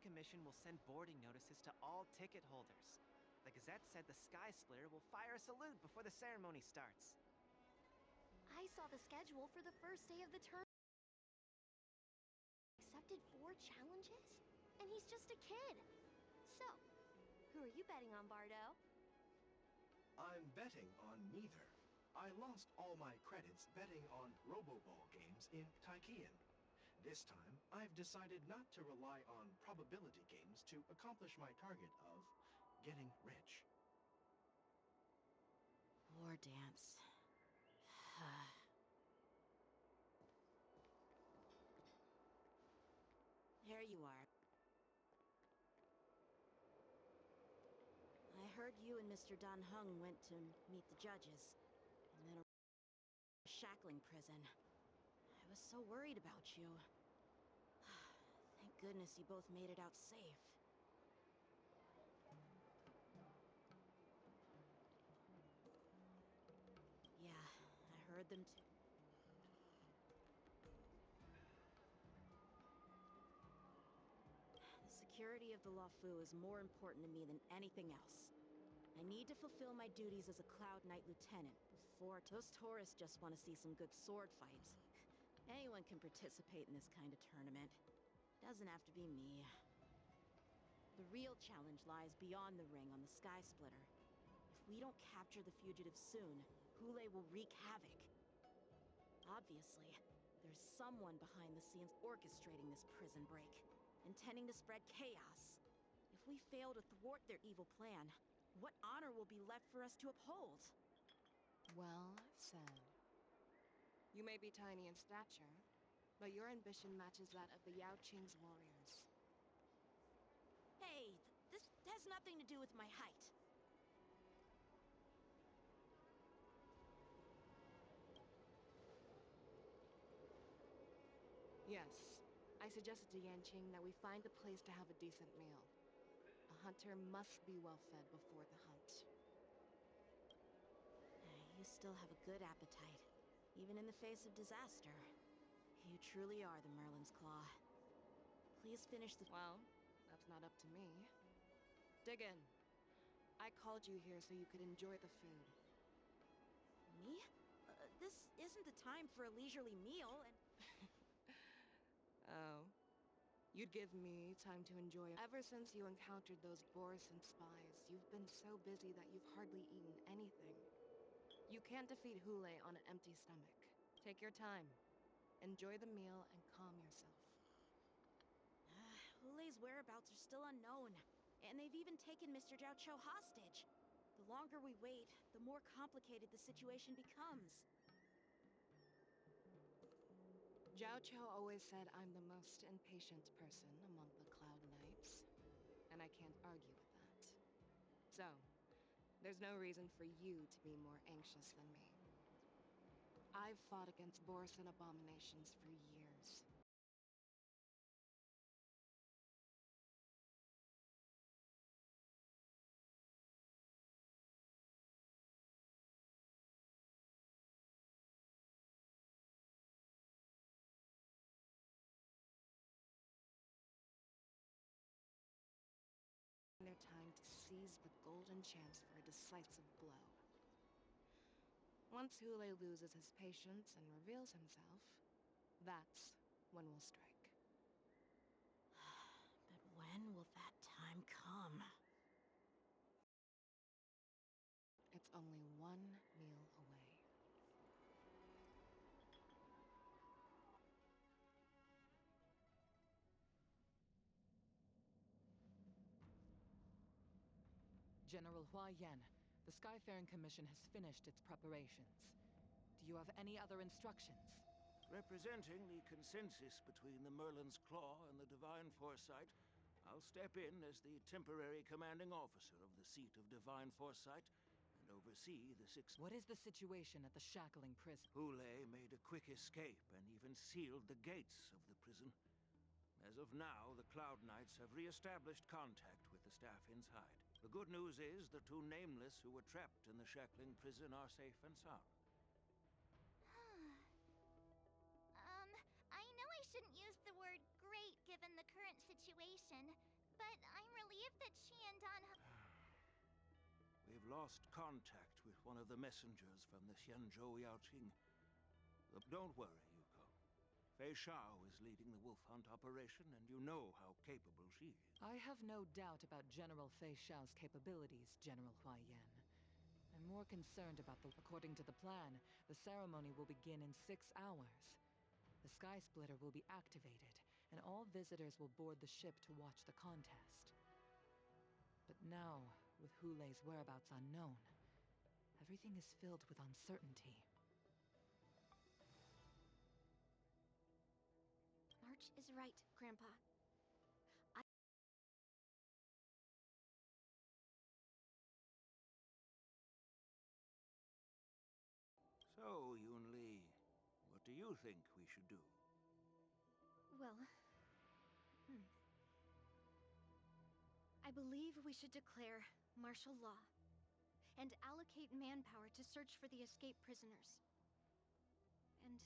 Commission will send boarding notices to all ticket holders. The Gazette said the Sky Splitter will fire a salute before the ceremony starts. I saw the schedule for the first day of the term. Accepted 4 challenges? And he's just a kid. So, who are you betting on, Bardo? I'm betting on neither. I lost all my credits betting on Roboball games in Taikian. This time, I've decided not to rely on probability games to accomplish my target of getting rich. War dance. There you are. I heard you and Mr. Dan Heng went to meet the judges, and then a shackling prison. I was so worried about you. Thank goodness you both made it out safe. Yeah, I heard them too. The security of the Luofu is more important to me than anything else. I need to fulfill my duties as a Cloud Knight Lieutenant before those tourists just want to see some good sword fights. Anyone can participate in this kind of tournament. Doesn't have to be me. The real challenge lies beyond the ring on the Sky Splitter. If we don't capture the fugitives soon, Hule will wreak havoc. Obviously, there's someone behind the scenes orchestrating this prison break, intending to spread chaos. If we fail to thwart their evil plan, what honor will be left for us to uphold? Well said. You may be tiny in stature, but your ambition matches that of the Yao Qing's warriors. Hey, this has nothing to do with my height. Yes, I suggested to Yanqing that we find a place to have a decent meal. A hunter must be well fed before the hunt. You still have a good appetite, even in the face of disaster. You truly are the Merlin's Claw. Please finish the— Well, that's not up to me. Dig in. I called you here so you could enjoy the food. Me? This isn't the time for a leisurely meal, and— Oh. You'd give me time to enjoy it. Ever since you encountered those Borisan spies, you've been so busy that you've hardly eaten anything. You can't defeat Hule on an empty stomach. Take your time. Enjoy the meal and calm yourself. Hule's whereabouts are still unknown, and they've even taken Mr. Zhao Cho hostage. The longer we wait, the more complicated the situation becomes. Zhao Cho always said I'm the most impatient person among the Cloud Knights, and I can't argue with that. So, there's no reason for you to be more anxious than me. I've fought against Borisan abominations for years. Their time to seize the golden chance for a decisive blow. Once Hule loses his patience and reveals himself, that's when we'll strike. But when will that time come? It's only one meal away. General Hua Yan, the Skyfaring Commission has finished its preparations. Do you have any other instructions? Representing the consensus between the Merlin's Claw and the Divine Foresight, I'll step in as the temporary commanding officer of the seat of Divine Foresight and oversee the six— What is the situation at the shackling prison? Hule made a quick escape and even sealed the gates of the prison. As of now, the Cloud Knights have re-established contact with the staff inside. The good news is the 2 Nameless who were trapped in the shackling prison are safe and sound. I know I shouldn't use the word great given the current situation, But I'm relieved that she and Don... We've lost contact with one of the messengers from the Xianzhou Yaoqing. Don't worry, Yuko. Fei Shao is leading the wolf hunt operation, and you know how capable she is. I have no doubt about General Fei Shao's capabilities, General Hua Yan. I'm more concerned about According to the plan, the ceremony will begin in 6 hours. The Sky Splitter will be activated, and all visitors will board the ship to watch the contest. But now, with Hulei's whereabouts unknown, everything is filled with uncertainty. March is right, Grandpa. So, Yunli, what do you think we should do? Well... I believe we should declare martial law and allocate manpower to search for the escaped prisoners. And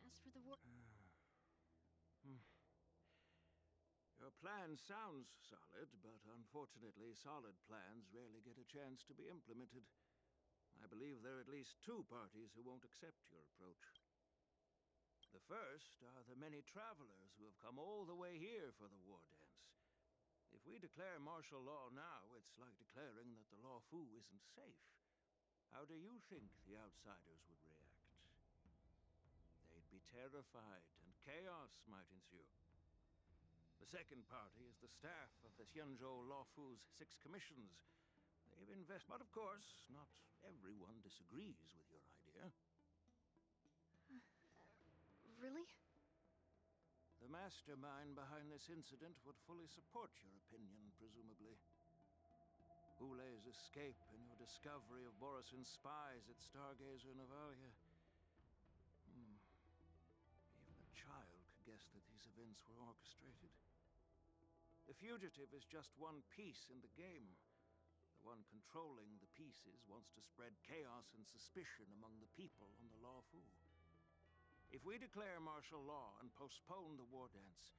as for the war... Your plan sounds solid, but unfortunately, solid plans rarely get a chance to be implemented. I believe there are at least 2 parties who won't accept your approach. The first are the many travelers who have come all the way here for the war dance. If we declare martial law now, it's like declaring that the Luofu isn't safe. How do you think the outsiders would react? They'd be terrified, and chaos might ensue. The second party is the staff of the Xianzhou Luofu's 6 commissions. They've invested, but of course, not everyone disagrees with your idea. Really? The mastermind behind this incident would fully support your opinion, presumably. Hulei's escape and your discovery of Borison's spies at Stargazer Navalia. Even a child could guess that these events were orchestrated. The fugitive is just one piece in the game. The one controlling the pieces wants to spread chaos and suspicion among the people on the Luofu. If we declare martial law and postpone the war dance,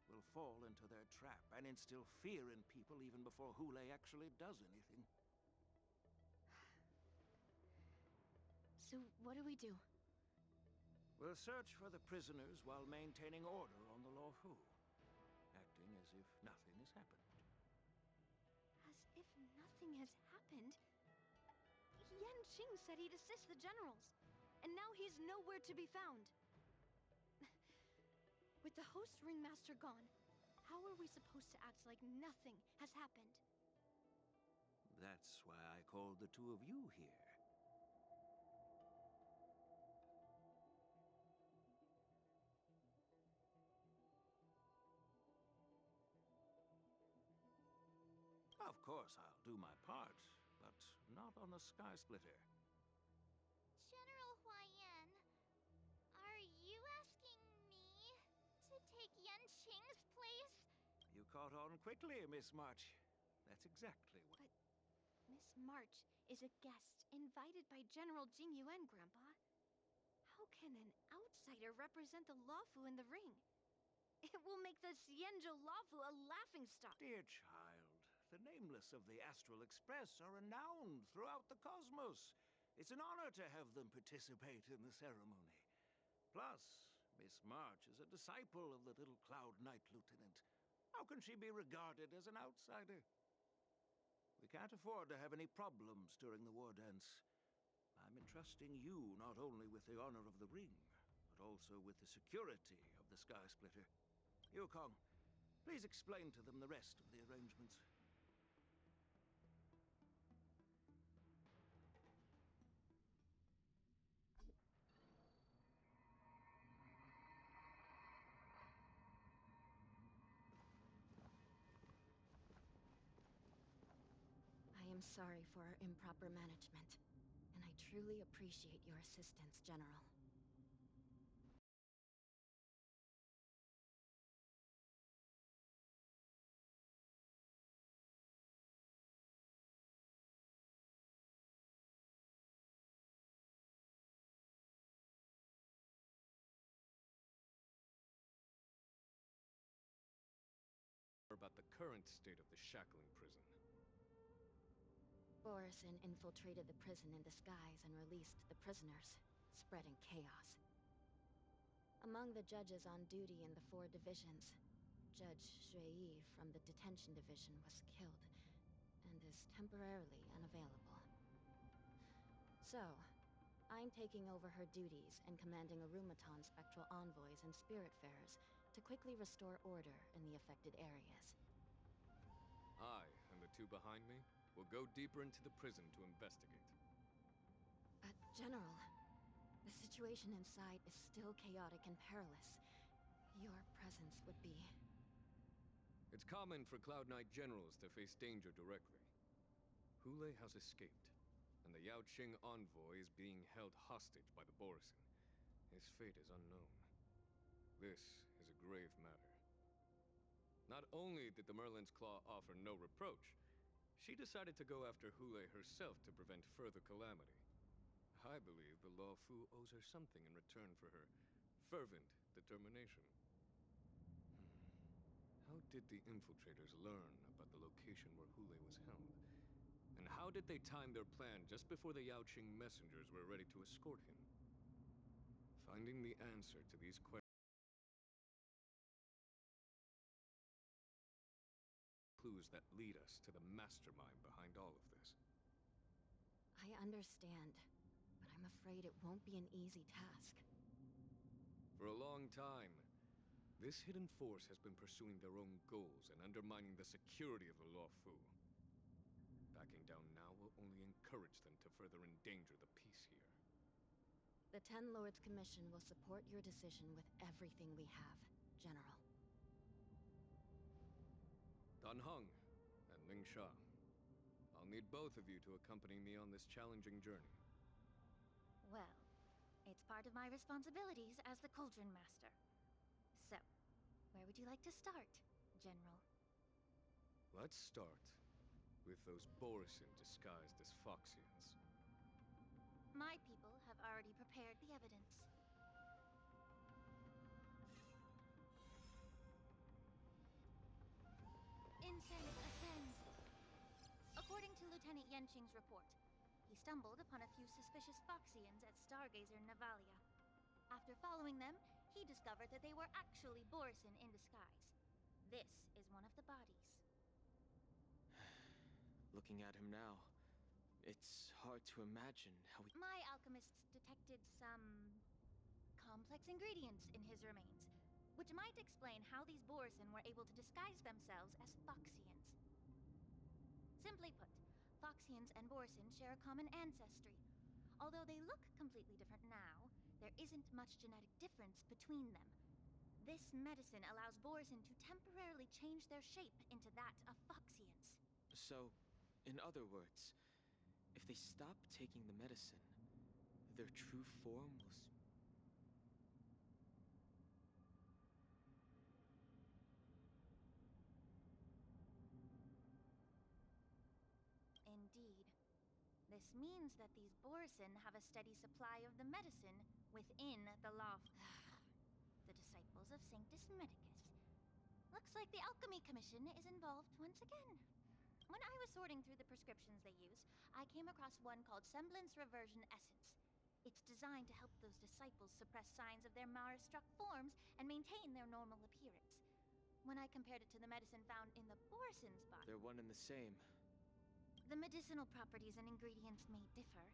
we'll fall into their trap and instill fear in people even before Hulei actually does anything. So what do we do? We'll search for the prisoners while maintaining order on the Luofu, acting as if nothing has happened. As if nothing has happened? Yanqing said he'd assist the generals, and now he's nowhere to be found. With the host ringmaster gone, how are we supposed to act like nothing has happened? That's why I called the 2 of you here. Of course, I'll do my part, but not on the Sky Splitter. General Hua Yan, are you asking me to take Yanqing's place? You caught on quickly, Miss March. That's exactly what... But Miss March is a guest invited by General Jing Yuan, Grandpa. How can an outsider represent the Luofu in the ring? It will make the Xianzhou Luofu a laughingstock. Dear child, the Nameless of the Astral Express are renowned throughout the cosmos. It's an honor to have them participate in the ceremony. Plus, Miss March is a disciple of the little Cloud Knight Lieutenant. How can she be regarded as an outsider? We can't afford to have any problems during the war dance. I'm entrusting you not only with the honor of the ring, but also with the security of the Sky Splitter. Yukong, please explain to them the rest of the arrangements. I am sorry for our improper management, and I truly appreciate your assistance, General. About the current state of the shackling prison? Borison infiltrated the prison in disguise and released the prisoners, spreading chaos. Among the judges on duty in the 4 divisions, Judge Xue from the detention division was killed and is temporarily unavailable. So, I'm taking over her duties and commanding Arumaton spectral envoys and spiritfarers to quickly restore order in the affected areas. I, and the 2 behind me, will go deeper into the prison to investigate. But, General, the situation inside is still chaotic and perilous. Your presence would be... It's common for Cloud Knight generals to face danger directly. Hule has escaped, and the Yaoqing envoy is being held hostage by the Borison. His fate is unknown. This is a grave matter. Not only did the Merlin's Claw offer no reproach, she decided to go after Hule herself to prevent further calamity. I believe the Law Fu owes her something in return for her fervent determination. How did the infiltrators learn about the location where Hule was held? And how did they time their plan just before the Yaoqing messengers were ready to escort him? Finding the answer to these questions clues that lead us to the mastermind behind all of this. I understand, but I'm afraid it won't be an easy task. For a long time, this hidden force has been pursuing their own goals and undermining the security of the Law Fu. Backing down now will only encourage them to further endanger the peace here. The 10 Lords Commission will support your decision with everything we have, General. Dan Heng and Ling Sha. I'll need both of you to accompany me on this challenging journey. Well, it's part of my responsibilities as the Cauldron Master. So, where would you like to start, General? Let's start with those Borison disguised as Foxians. My people have already prepared the evidence. Incense ascends. According to Lieutenant Yanqing's report, he stumbled upon a few suspicious Foxians at Stargazer Navalia. After following them, he discovered that they were actually Borison in disguise. This is one of the bodies. Looking at him now, it's hard to imagine how he... My alchemists detected some complex ingredients in his remains, which might explain how these Borison were able to disguise themselves as Foxians. Simply put, Foxians and Borison share a common ancestry. Although they look completely different now, there isn't much genetic difference between them. This medicine allows Borison to temporarily change their shape into that of Foxians. So, in other words, if they stop taking the medicine, their true form will... Indeed. This means that these Borison have a steady supply of the medicine within the loft. The disciples of Sanctus Medicus. Looks like the Alchemy Commission is involved once again. When I was sorting through the prescriptions they use, I came across one called Semblance Reversion Essence. It's designed to help those disciples suppress signs of their Mara-struck forms and maintain their normal appearance. When I compared it to the medicine found in the Borison's body... They're one and the same. The medicinal properties and ingredients may differ,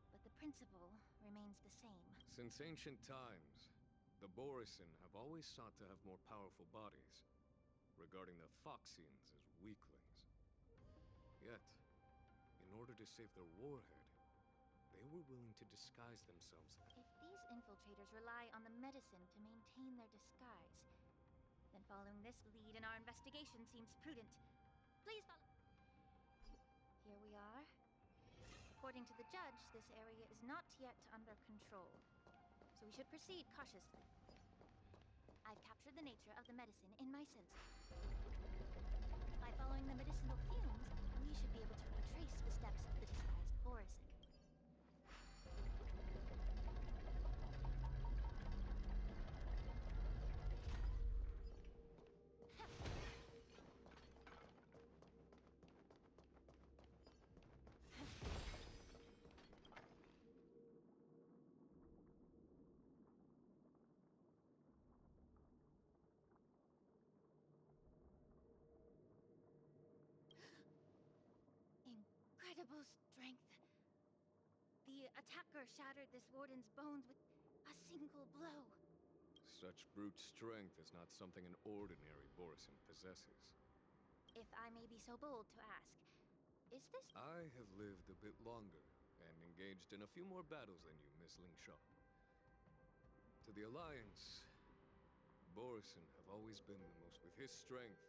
but the principle remains the same. Since ancient times, the Borison have always sought to have more powerful bodies, regarding the Foxians as weaklings. Yet, in order to save their warhead, they were willing to disguise themselves. If these infiltrators rely on the medicine to maintain their disguise, then following this lead in our investigation seems prudent. Please follow... Here we are. According to the judge, this area is not yet under control, so we should proceed cautiously. I've captured the nature of the medicine in my sensor. By following the medicinal fumes, we should be able to retrace the steps of the disguised Borison. incredible strength. The attacker shattered this warden's bones with a single blow. Such brute strength is not something an ordinary Borisin possesses. If I may be so bold to ask, is this... I have lived a bit longer and engaged in a few more battles than you, Miss Lingshaw. To the Alliance, Borisin have always been the most. With his strength,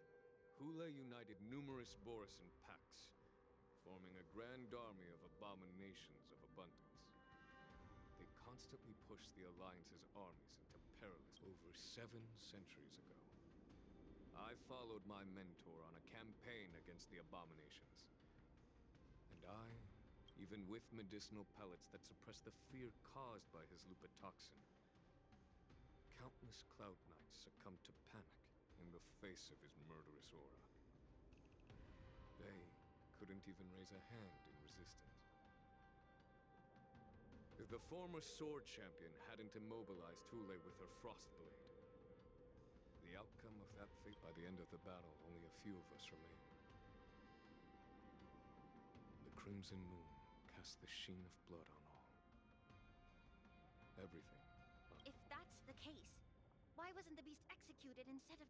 Hule united numerous Borisin packs, forming a grand army of abominations of abundance. They constantly pushed the Alliance's armies into perilous over 7 centuries ago. I followed my mentor on a campaign against the abominations. And I, even with medicinal pellets that suppress the fear caused by his lupatoxin, countless Cloud Knights succumbed to panic in the face of his murderous aura. They couldn't even raise a hand in resistance. If the former sword champion hadn't immobilized Hule with her frost blade, the outcome of that fate, by the end of the battle, only a few of us remained. The crimson moon cast the sheen of blood on all. Everything. If that's the case, why wasn't the beast executed instead of...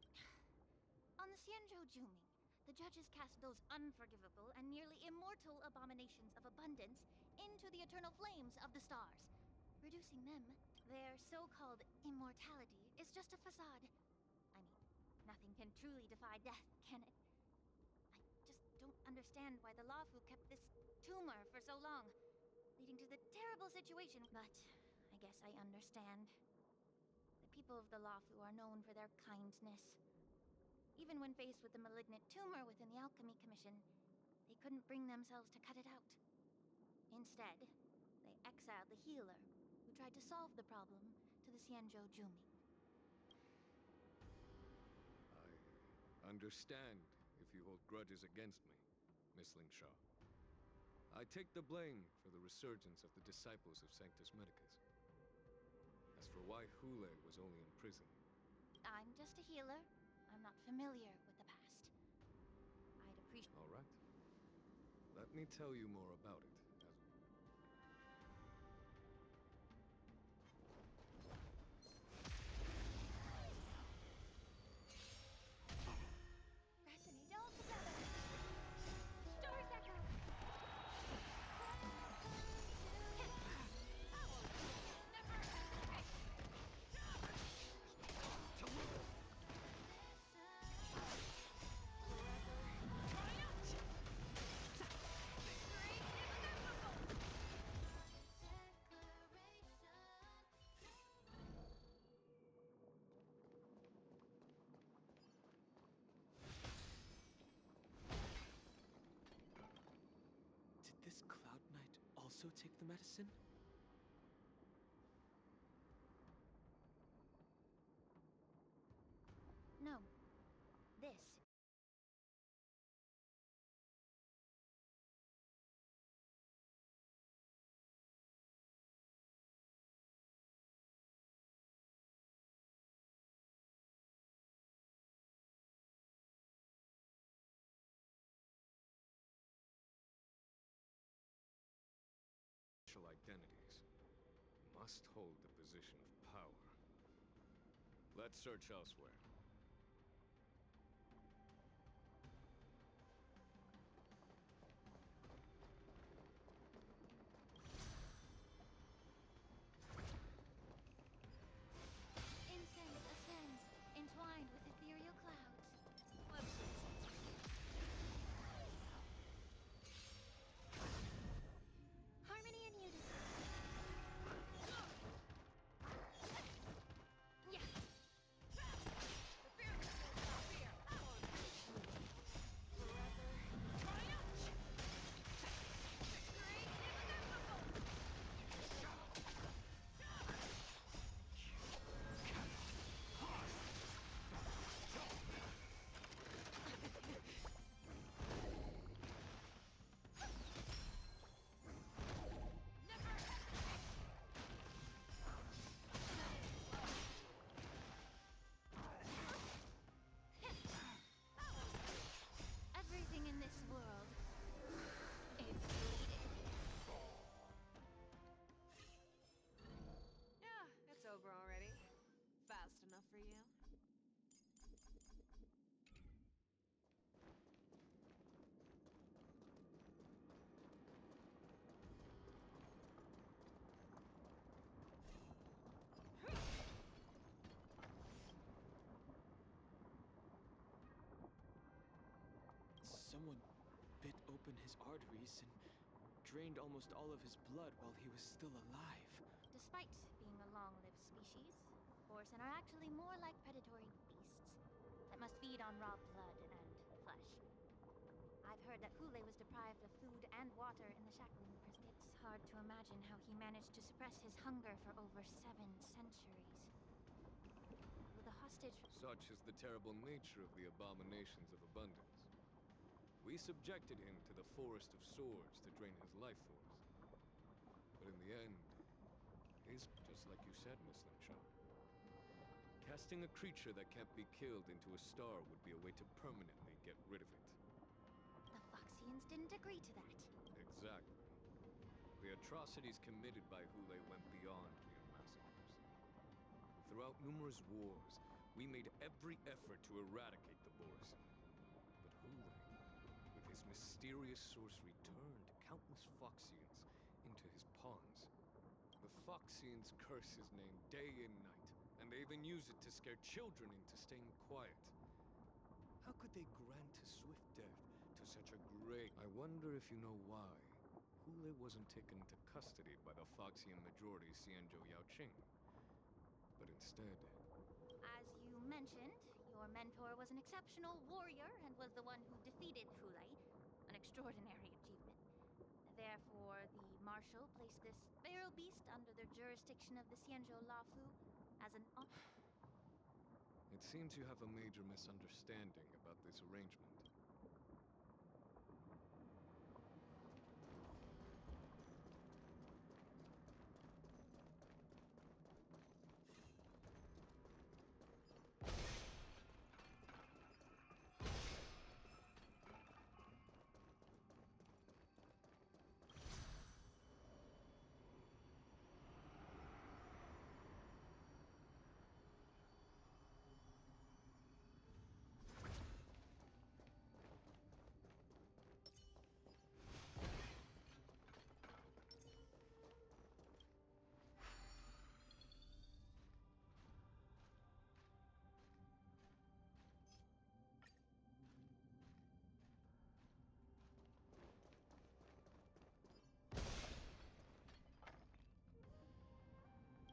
On the Xianzhou Juming, the judges cast those unforgivable and nearly immortal abominations of abundance into the eternal flames of the stars. Reducing them, their so-called immortality, is just a facade. I mean, nothing can truly defy death, can it? I just don't understand why the Luofu kept this tumor for so long, leading to the terrible situation. But I guess I understand. The people of the Luofu are known for their kindness. Even when faced with the malignant tumor within the Alchemy Commission, they couldn't bring themselves to cut it out. Instead, they exiled the healer, who tried to solve the problem, to the Xianzhou Juming. I understand if you hold grudges against me, Miss Lingshaw. I take the blame for the resurgence of the disciples of Sanctus Medicus. As for why Hule was only imprisoned... I'm just a healer. I'm not familiar with the past. I'd appreciate... All right. Let me tell you more about it. Resonate all together! Stars echo! Did this Cloud Knight also take the medicine? No. This. Identities must hold the position of power. Let's search elsewhere. Incense ascends, entwined with ethereal clouds. Let's see. Harmony and unity. Yeah. open his arteries and drained almost all of his blood while he was still alive. Despite being a long-lived species, Borisin are actually more like predatory beasts that must feed on raw blood and flesh. I've heard that Hule was deprived of food and water in the shackling prison. It's hard to imagine how he managed to suppress his hunger for over 7 centuries. Will the hostage... Such is the terrible nature of the abominations of abundance. We subjected him to the Forest of Swords to drain his life force. But in the end, he's just like you said, Miss Limshaw. Casting a creature that can't be killed into a star would be a way to permanently get rid of it. The Foxians didn't agree to that. Exactly. The atrocities committed by Hule went beyond mere massacres. Throughout numerous wars, we made every effort to eradicate the Borisin. But Hule, with his mysterious sorcery, turned countless Foxians into his pawns. The Foxians curse his name day and night, and they even use it to scare children into staying quiet. How could they grant a swift death to such a great... I wonder if you know why Hule wasn't taken into custody by the Foxian majority Xianzhou Yaoqing, but instead... As you mentioned, your mentor was an exceptional warrior and was the one who defeated Hule, an extraordinary achievement. Therefore, the Marshal placed this feral beast under the jurisdiction of the Xianzhou Lafu as an... It seems you have a major misunderstanding about this arrangement.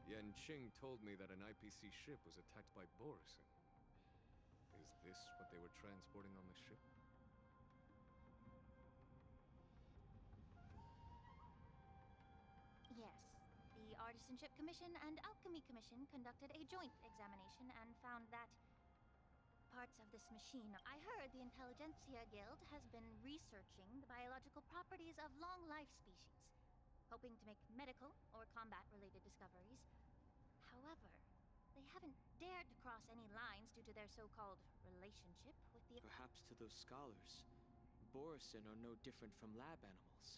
Yanqing told me that an IPC ship was attacked by Borisin. Is this what they were transporting on the ship? Yes. The Artisanship Commission and Alchemy Commission conducted a joint examination and found that parts of this machine... I heard the Intelligentsia Guild has been researching the biological properties of long-life species, hoping to make medical or combat-related discoveries. However, they haven't dared to cross any lines due to their so-called relationship with the... Perhaps to those scholars, Borisin are no different from lab animals.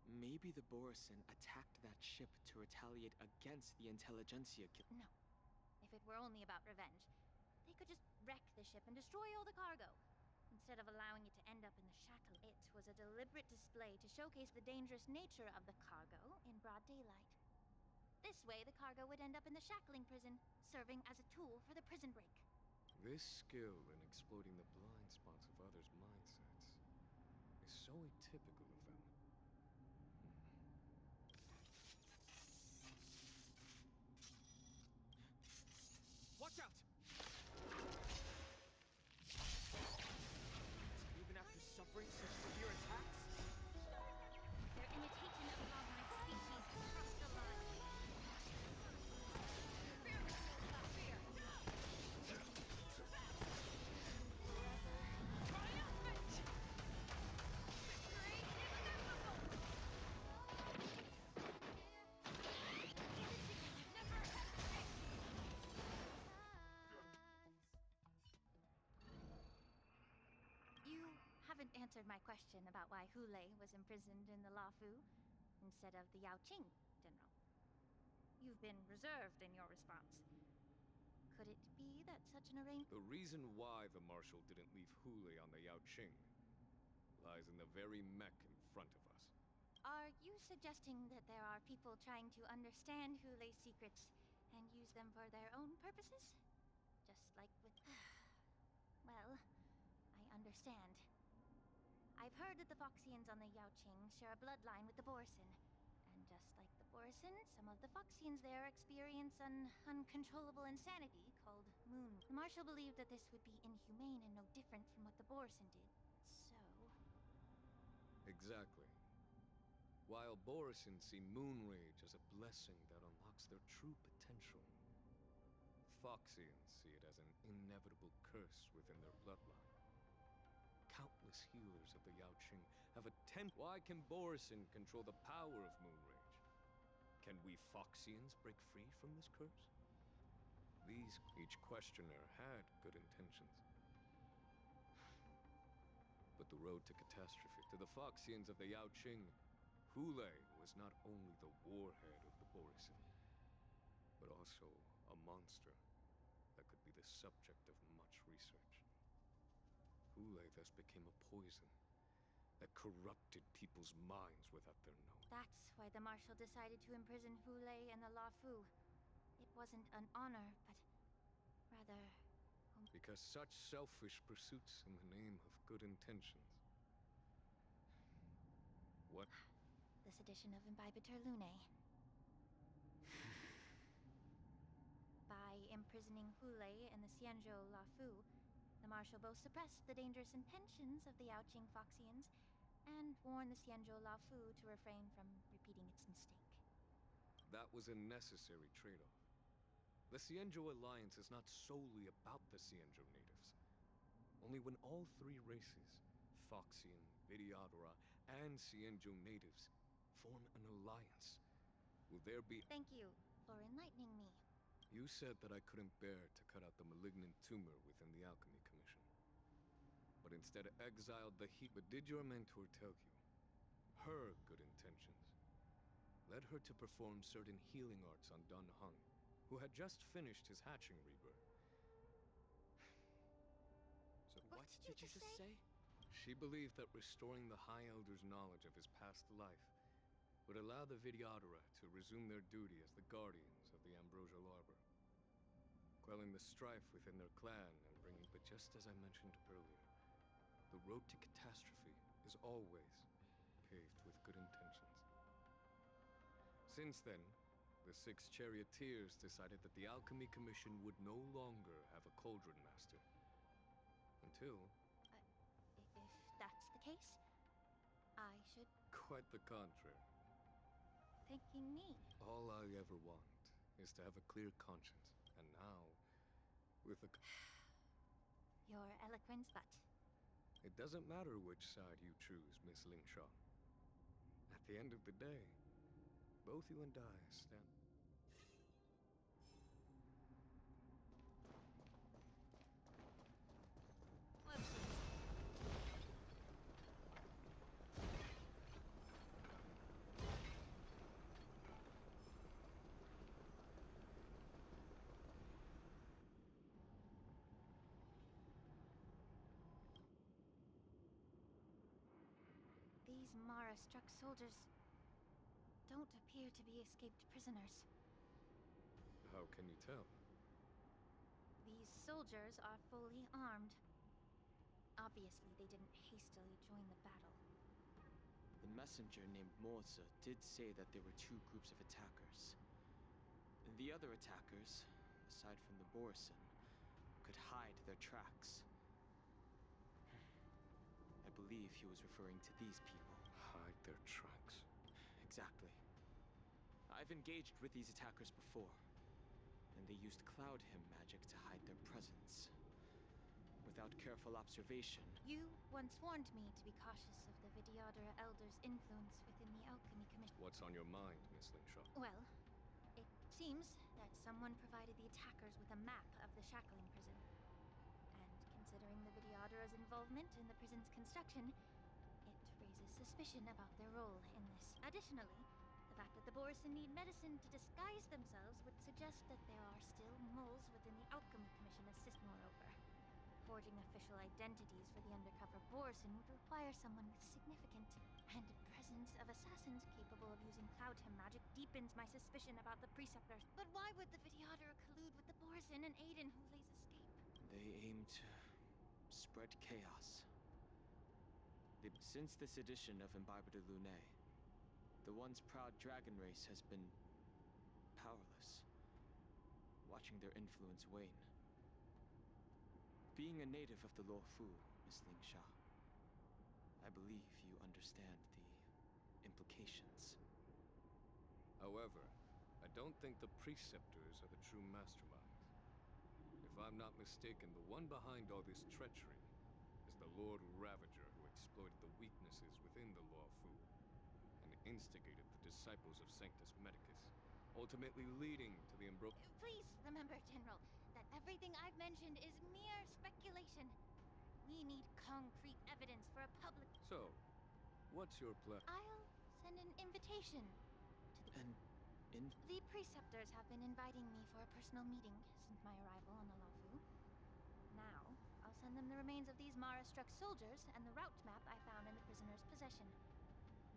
Maybe the Borisin attacked that ship to retaliate against the Intelligentsia Guild. No. If it were only about revenge, they could just wreck the ship and destroy all the cargo. Instead of allowing it to end up in the shackle, it was a deliberate display to showcase the dangerous nature of the cargo in broad daylight. This way, the cargo would end up in the shackling prison, serving as a tool for the prison break. This skill in exploiting the blind spots of others' mindsets is so atypical of them. Watch out! Even after suffering such severe attacks? Their imitation of long-life species crossed the line. You haven't answered my question about why Hule was imprisoned in the Lafu instead of the Yaoqing, General. You've been reserved in your response. Could it be that such an arrangement... The reason why the Marshal didn't leave Hule on the Yaoqing lies in the very mech in front of us. Are you suggesting that there are people trying to understand Hule's secrets and use them for their own purposes? Just like with... Well, I understand understand. I've heard that the Foxians on the Yaoqing share a bloodline with the Borison. And just like the Borison, some of the Foxians there experience an uncontrollable insanity called Moon. The Marshal believed that this would be inhumane and no different from what the Borison did. So... Exactly. While Borison see moon rage as a blessing that unlocks their true potential, Foxians see it as an inevitable curse within their bloodline. Countless healers of the Yaoqing have attempted. Why can Borison control the power of moon rage? Can we Foxians break free from this curse? Each questioner had good intentions. But the road to catastrophe, to the Foxians of the Yaoqing, Hulei was not only the warhead of the Borison, but also a monster that could be the subject of much research. Hulei thus became a poison that corrupted people's minds without their knowing. That's why the Marshal decided to imprison Hulei and the Luofu. It wasn't an honor, but rather... Because such selfish pursuits in the name of good intentions. What? The sedition of Imbibitor Lunae. By imprisoning Hulei and the Xianzhou Luofu, the Marshal both suppressed the dangerous intentions of the Yaoqing Foxians and warned the Xianzhou Luofu to refrain from repeating its mistake. That was a necessary trade-off. The Xianzhou alliance is not solely about the Xianzhou natives. Only when all three races, Foxian, Videodora, and Xianzhou natives, form an alliance, will there be... Thank you for enlightening me. You said that I couldn't bear to cut out the malignant tumor within the Alchemy Commission. But instead exiled the heat. But did your mentor tell you her good intentions led her to perform certain healing arts on Dun Hung, who had just finished his hatching rebirth? So What did you just say? She believed that restoring the High Elder's knowledge of his past life would allow the Videodora to resume their duty as the guardians of the Ambrosial Arbor, quelling the strife within their clan and bringing... But just as I mentioned earlier, the road to catastrophe is always paved with good intentions. Since then, the 6 charioteers decided that the Alchemy Commission would no longer have a cauldron master. Until... If that's the case, I should... Quite the contrary. Thanking me. All I ever want is to have a clear conscience. And now, with a... Your eloquence, but... It doesn't matter which side you choose, Miss Lingshaw. At the end of the day, both you and I stand... These Mara-struck soldiers don't appear to be escaped prisoners. How can you tell? These soldiers are fully armed. Obviously, they didn't hastily join the battle. The messenger named Moza did say that there were 2 groups of attackers. The other attackers, aside from the Borison, could hide their tracks. I believe he was referring to these people. Hide their tracks. Exactly. I've engaged with these attackers before, and they used Cloud Hymn magic to hide their presence. Without careful observation... You once warned me to be cautious of the Videodora Elder's influence within the Alchemy Commission. What's on your mind, Miss Lingshaw? Well, it seems that someone provided the attackers with a map of the shackling prison. And considering the Videodora's involvement in the prison's construction, it raises suspicion about their role in this. Additionally, the fact that the Borison need medicine to disguise themselves would suggest that there are still moles within the Alchemy Commission assist moreover. Forging official identities for the undercover Borison would require someone with significant and presence of assassins capable of using Cloud Hymn magic deepens my suspicion about the Preceptors. But why would the Videodora collude with the Borison and aid in Hulei's escape? They aim to spread chaos. Since this edition of Imbibe de Lune, the once proud dragon race has been powerless, watching their influence wane. Being a native of the Luofu, Miss Lingsha, I believe you understand the implications. However, I don't think the preceptors are the true masterminds. If I'm not mistaken, the one behind all this treachery is the Lord Ravager who exploited the weaknesses within the Luofu and instigated the disciples of Sanctus Medicus, ultimately leading to the Please remember, General, that everything I've mentioned is mere speculation. We need concrete evidence for a public... So, what's your plan? I'll send an invitation to the... The preceptors have been inviting me for a personal meeting since my arrival on the Luofu. Now, I'll send them the remains of these Mara-struck soldiers and the route map I found in the prisoner's possession.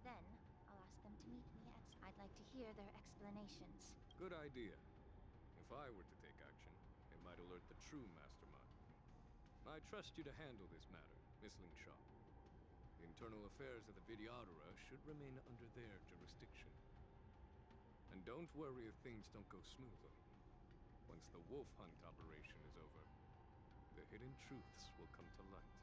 Then, I'll ask them to meet me at... I'd like to hear their explanations. Good idea. If I were to take action, it might alert the true mastermind. I trust you to handle this matter, Miss Lingsha. The internal affairs of the Vidyadhara should remain under their jurisdiction. And don't worry if things don't go smoothly. Once the wolf hunt operation is over, the hidden truths will come to light.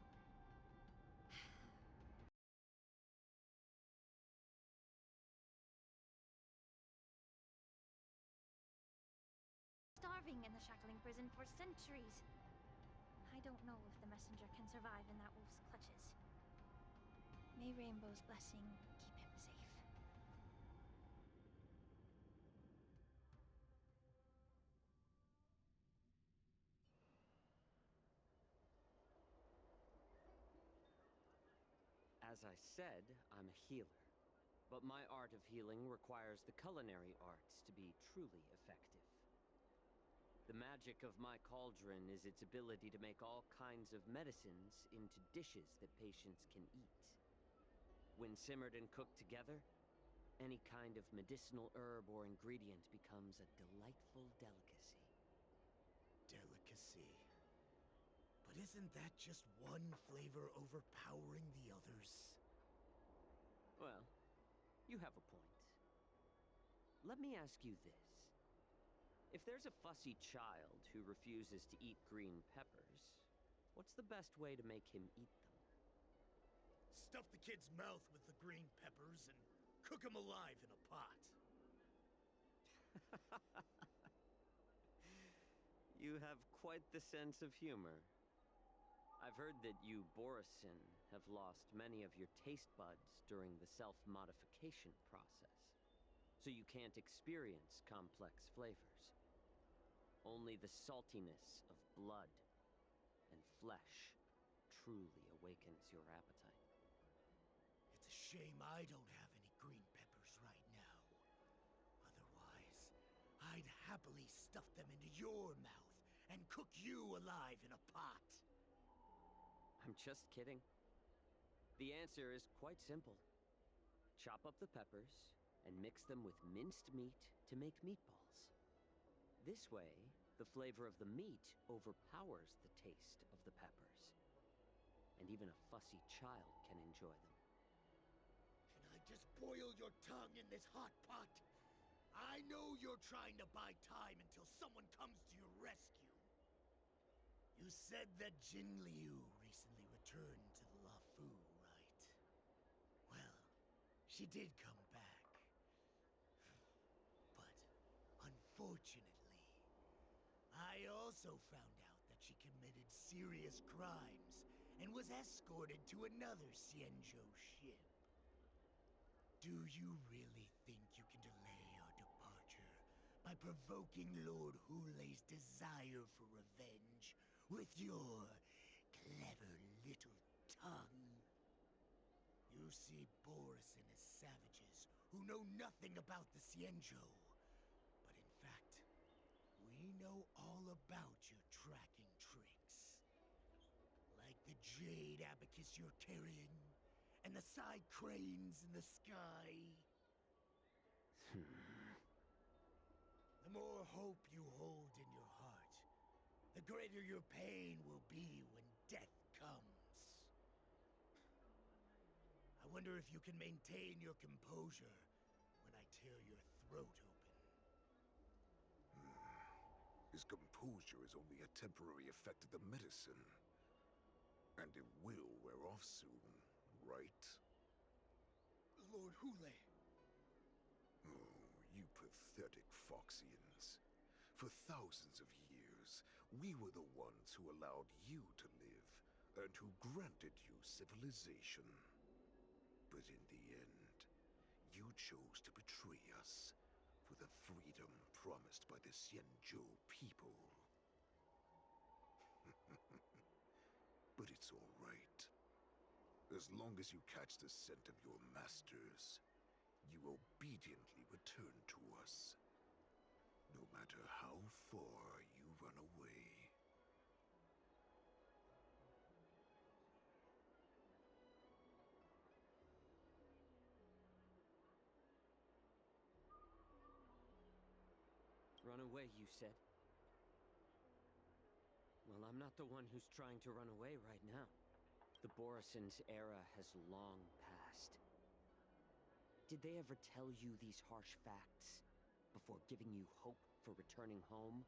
Starving in the shackling prison for centuries. I don't know if the messenger can survive in that wolf's clutches. May Rainbow's blessing keep him safe. As I said, I'm a healer. But my art of healing requires the culinary arts to be truly effective. The magic of my cauldron is its ability to make all kinds of medicines into dishes that patients can eat. When simmered and cooked together, any kind of medicinal herb or ingredient becomes a delightful delicacy. Delicacy. But isn't that just one flavor overpowering the others? Well, you have a point. Let me ask you this. If there's a fussy child who refuses to eat green peppers, what's the best way to make him eat them? Stuff the kid's mouth with the green peppers and cook him alive in a pot. You have quite the sense of humor. I've heard that you, Borisin, have lost many of your taste buds during the self-modification process, so you can't experience complex flavors. Only the saltiness of blood and flesh truly awakens your appetite. It's a shame I don't have any green peppers right now. Otherwise, I'd happily stuff them into your mouth and cook you alive in a pot. I'm just kidding. The answer is quite simple. Chop up the peppers and mix them with minced meat to make meatballs. This way, the flavor of the meat overpowers the taste of the peppers. And even a fussy child can enjoy them. Can I just boil your tongue in this hot pot? I know you're trying to buy time until someone comes to your rescue. You said that Jin Liu recently returned to the Luofu, right? Well, she did come back. But, unfortunately, I also found out that she committed serious crimes and was escorted to another Xianzhou ship. Do you really think you can delay our departure by provoking Lord Hulei's desire for revenge with your clever little tongue? You see Borisin as savages who know nothing about the Xianzhou. But in fact, we know all about your tracking tricks. Like the jade abacus you're carrying, and the side cranes in the sky. The more hope you hold in your heart, the greater your pain will be when death comes. wonder if you can maintain your composure when I tear your throat open. His composure is only a temporary effect of the medicine. And it will wear off soon, right? Lord Hule. Oh, you pathetic Foxians. For thousands of years, we were the ones who allowed you to live, and who granted you civilization. But in the end, you chose to betray us for the freedom promised by the Xianzhou people. But it's all right. As long as you catch the scent of your masters, you obediently return to us. No matter how far you run away. Run away, you said? Well, I'm not the one who's trying to run away right now. The Borison's era has long passed. Did they ever tell you these harsh facts before giving you hope for returning home?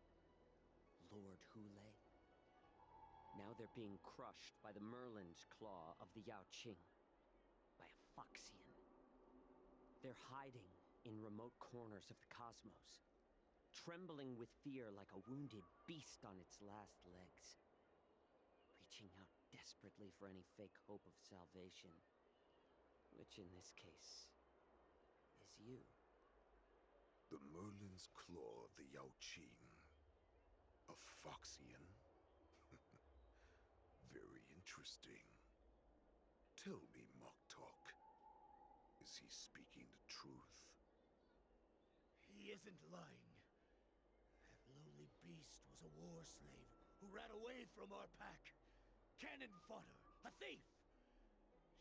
Lord Hule? Now they're being crushed by the Merlin's claw of the Yaoqing, by a Foxian. They're hiding in remote corners of the cosmos, trembling with fear like a wounded beast on its last legs, reaching out desperately for any fake hope of salvation, which in this case is you. The Merlin's claw of the Yaoqing. A Foxian? Very interesting. Tell me, Mock Talk. Is he speaking the truth? He isn't lying. That lowly beast was a war slave who ran away from our pack. Cannon fodder, a thief!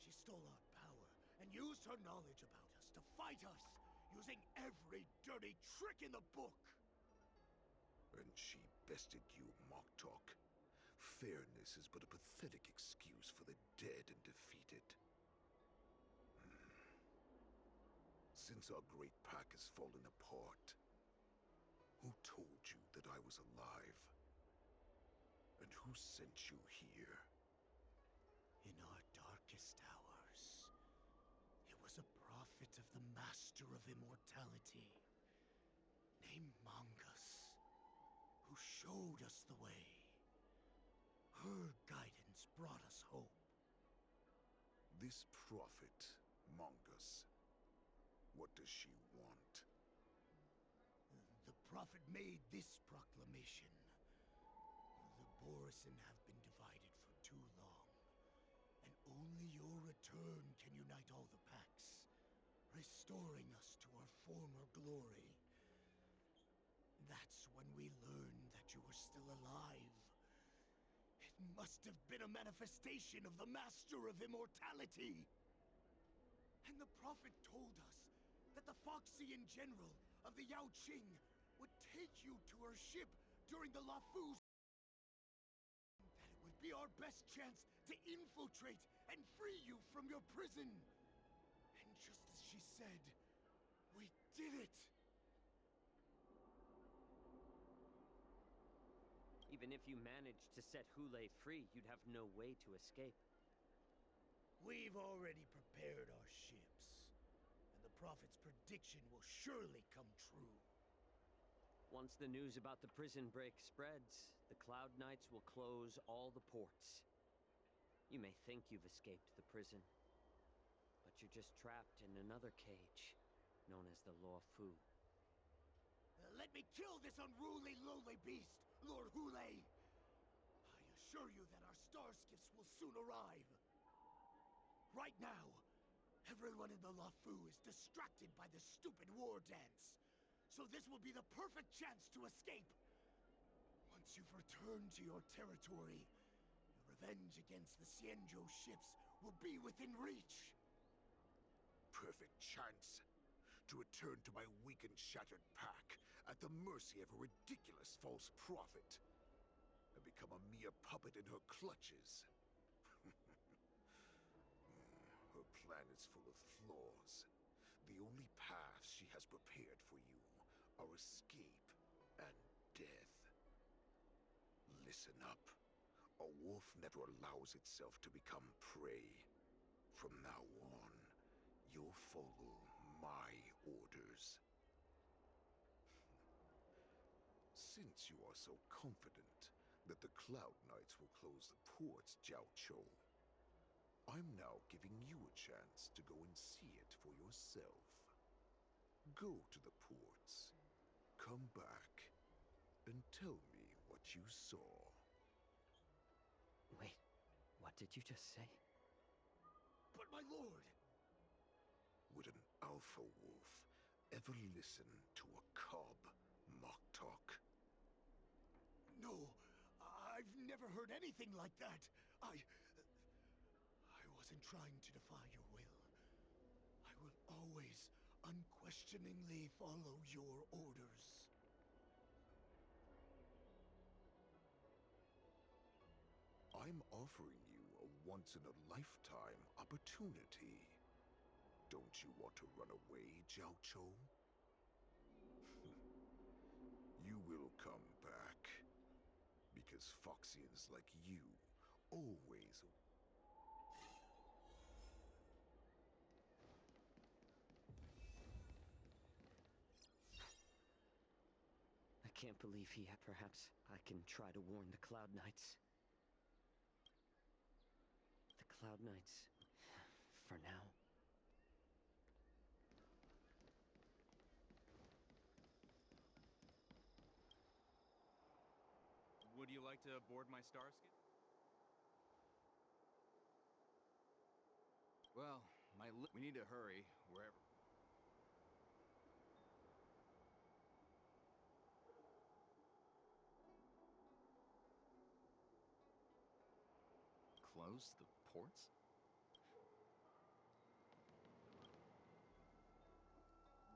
She stole our power and used her knowledge about us to fight us, using every dirty trick in the book. And she bested you, Mock Talk. Fairness is but a pathetic excuse for the dead and defeated. Since our great pack has fallen apart, who told you that I was alive? And who sent you here? In our darkest hours, it was a prophet of the Master of Immortality, named Mongus, who showed us the way. Her guidance brought us hope. This prophet, Mongus, what does she want? The prophet made this proclamation. The Borison have been divided for too long, and only your return can unite all the packs, restoring us to our former glory. That's when we learned that you were still alive. It must have been a manifestation of the Master of Immortality. And the prophet told us that the Foxian general of the Yaoqing would take you to her ship during the LaFu's. That it would be our best chance to infiltrate and free you from your prison. And just as she said, we did it! Even if you managed to set Hule free, you'd have no way to escape. We've already prepared our ships, and the prophet's prediction will surely come true. Once the news about the prison break spreads, the Cloud Knights will close all the ports. You may think you've escaped the prison, but you're just trapped in another cage, known as the Luofu. Let me kill this unruly, lowly beast, Lord Hule! I assure you that our star skiffs will soon arrive. Right now, everyone in the LaFu is distracted by the stupid war dance. So this will be the perfect chance to escape. Once you've returned to your territory, your revenge against the Xianzhou ships will be within reach. Perfect chance to return to my weak and shattered pack at the mercy of a ridiculous false prophet and become a mere puppet in her clutches. Her plan is full of flaws. The only paths she has prepared for you are escape and death. Listen up. A wolf never allows itself to become prey. From now on, you'll follow my orders. Since you are so confident that the Cloud Knights will close the ports, Xianzhou, I'm now giving you a chance to go and see it for yourself. Go to the ports, come back, and tell me what you saw. Wait, what did you just say? But my lord! Would an alpha wolf ever listen to a cub mock talk? No, I've never heard anything like that. I wasn't trying to defy your will. I will always unquestioningly follow your orders. I'm offering you a once-in-a-lifetime opportunity. Don't you want to run away, Xianzhou? You will come back. Because Foxians like you always... I can't believe he... Perhaps I can try to warn the Cloud Knights. The Cloud Knights, for now. Would you like to board my Starskin? Well, we need to hurry, wherever. Close the ports?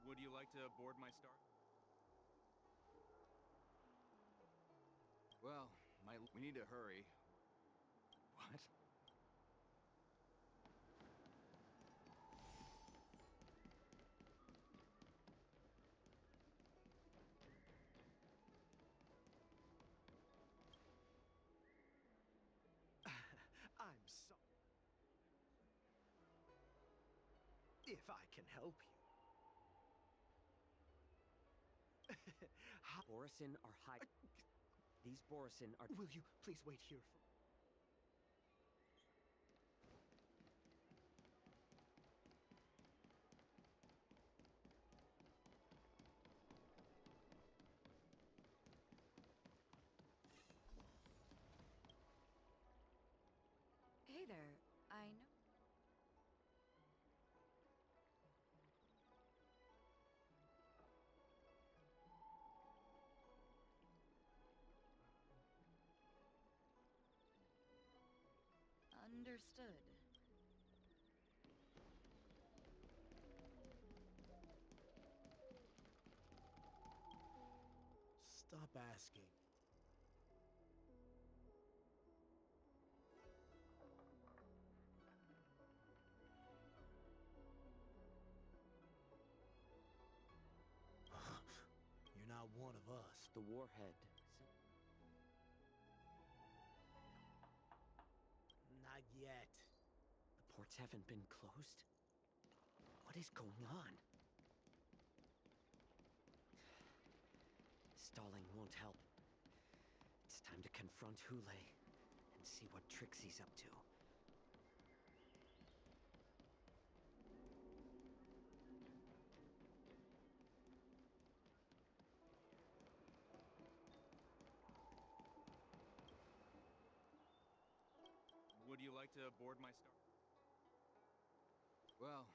Would you like to board my Star? Well, we need to hurry. What? I'm sorry. If I can help you. Borisin are high. These Borisin are... Will you please wait here for... Hey there, I know. Understood. Stop asking. You're not one of us. The warhead. Not yet. The ports haven't been closed? What is going on? Stalling won't help. It's time to confront Hule and see what tricks he's up to. Would you like to board my Star? Well,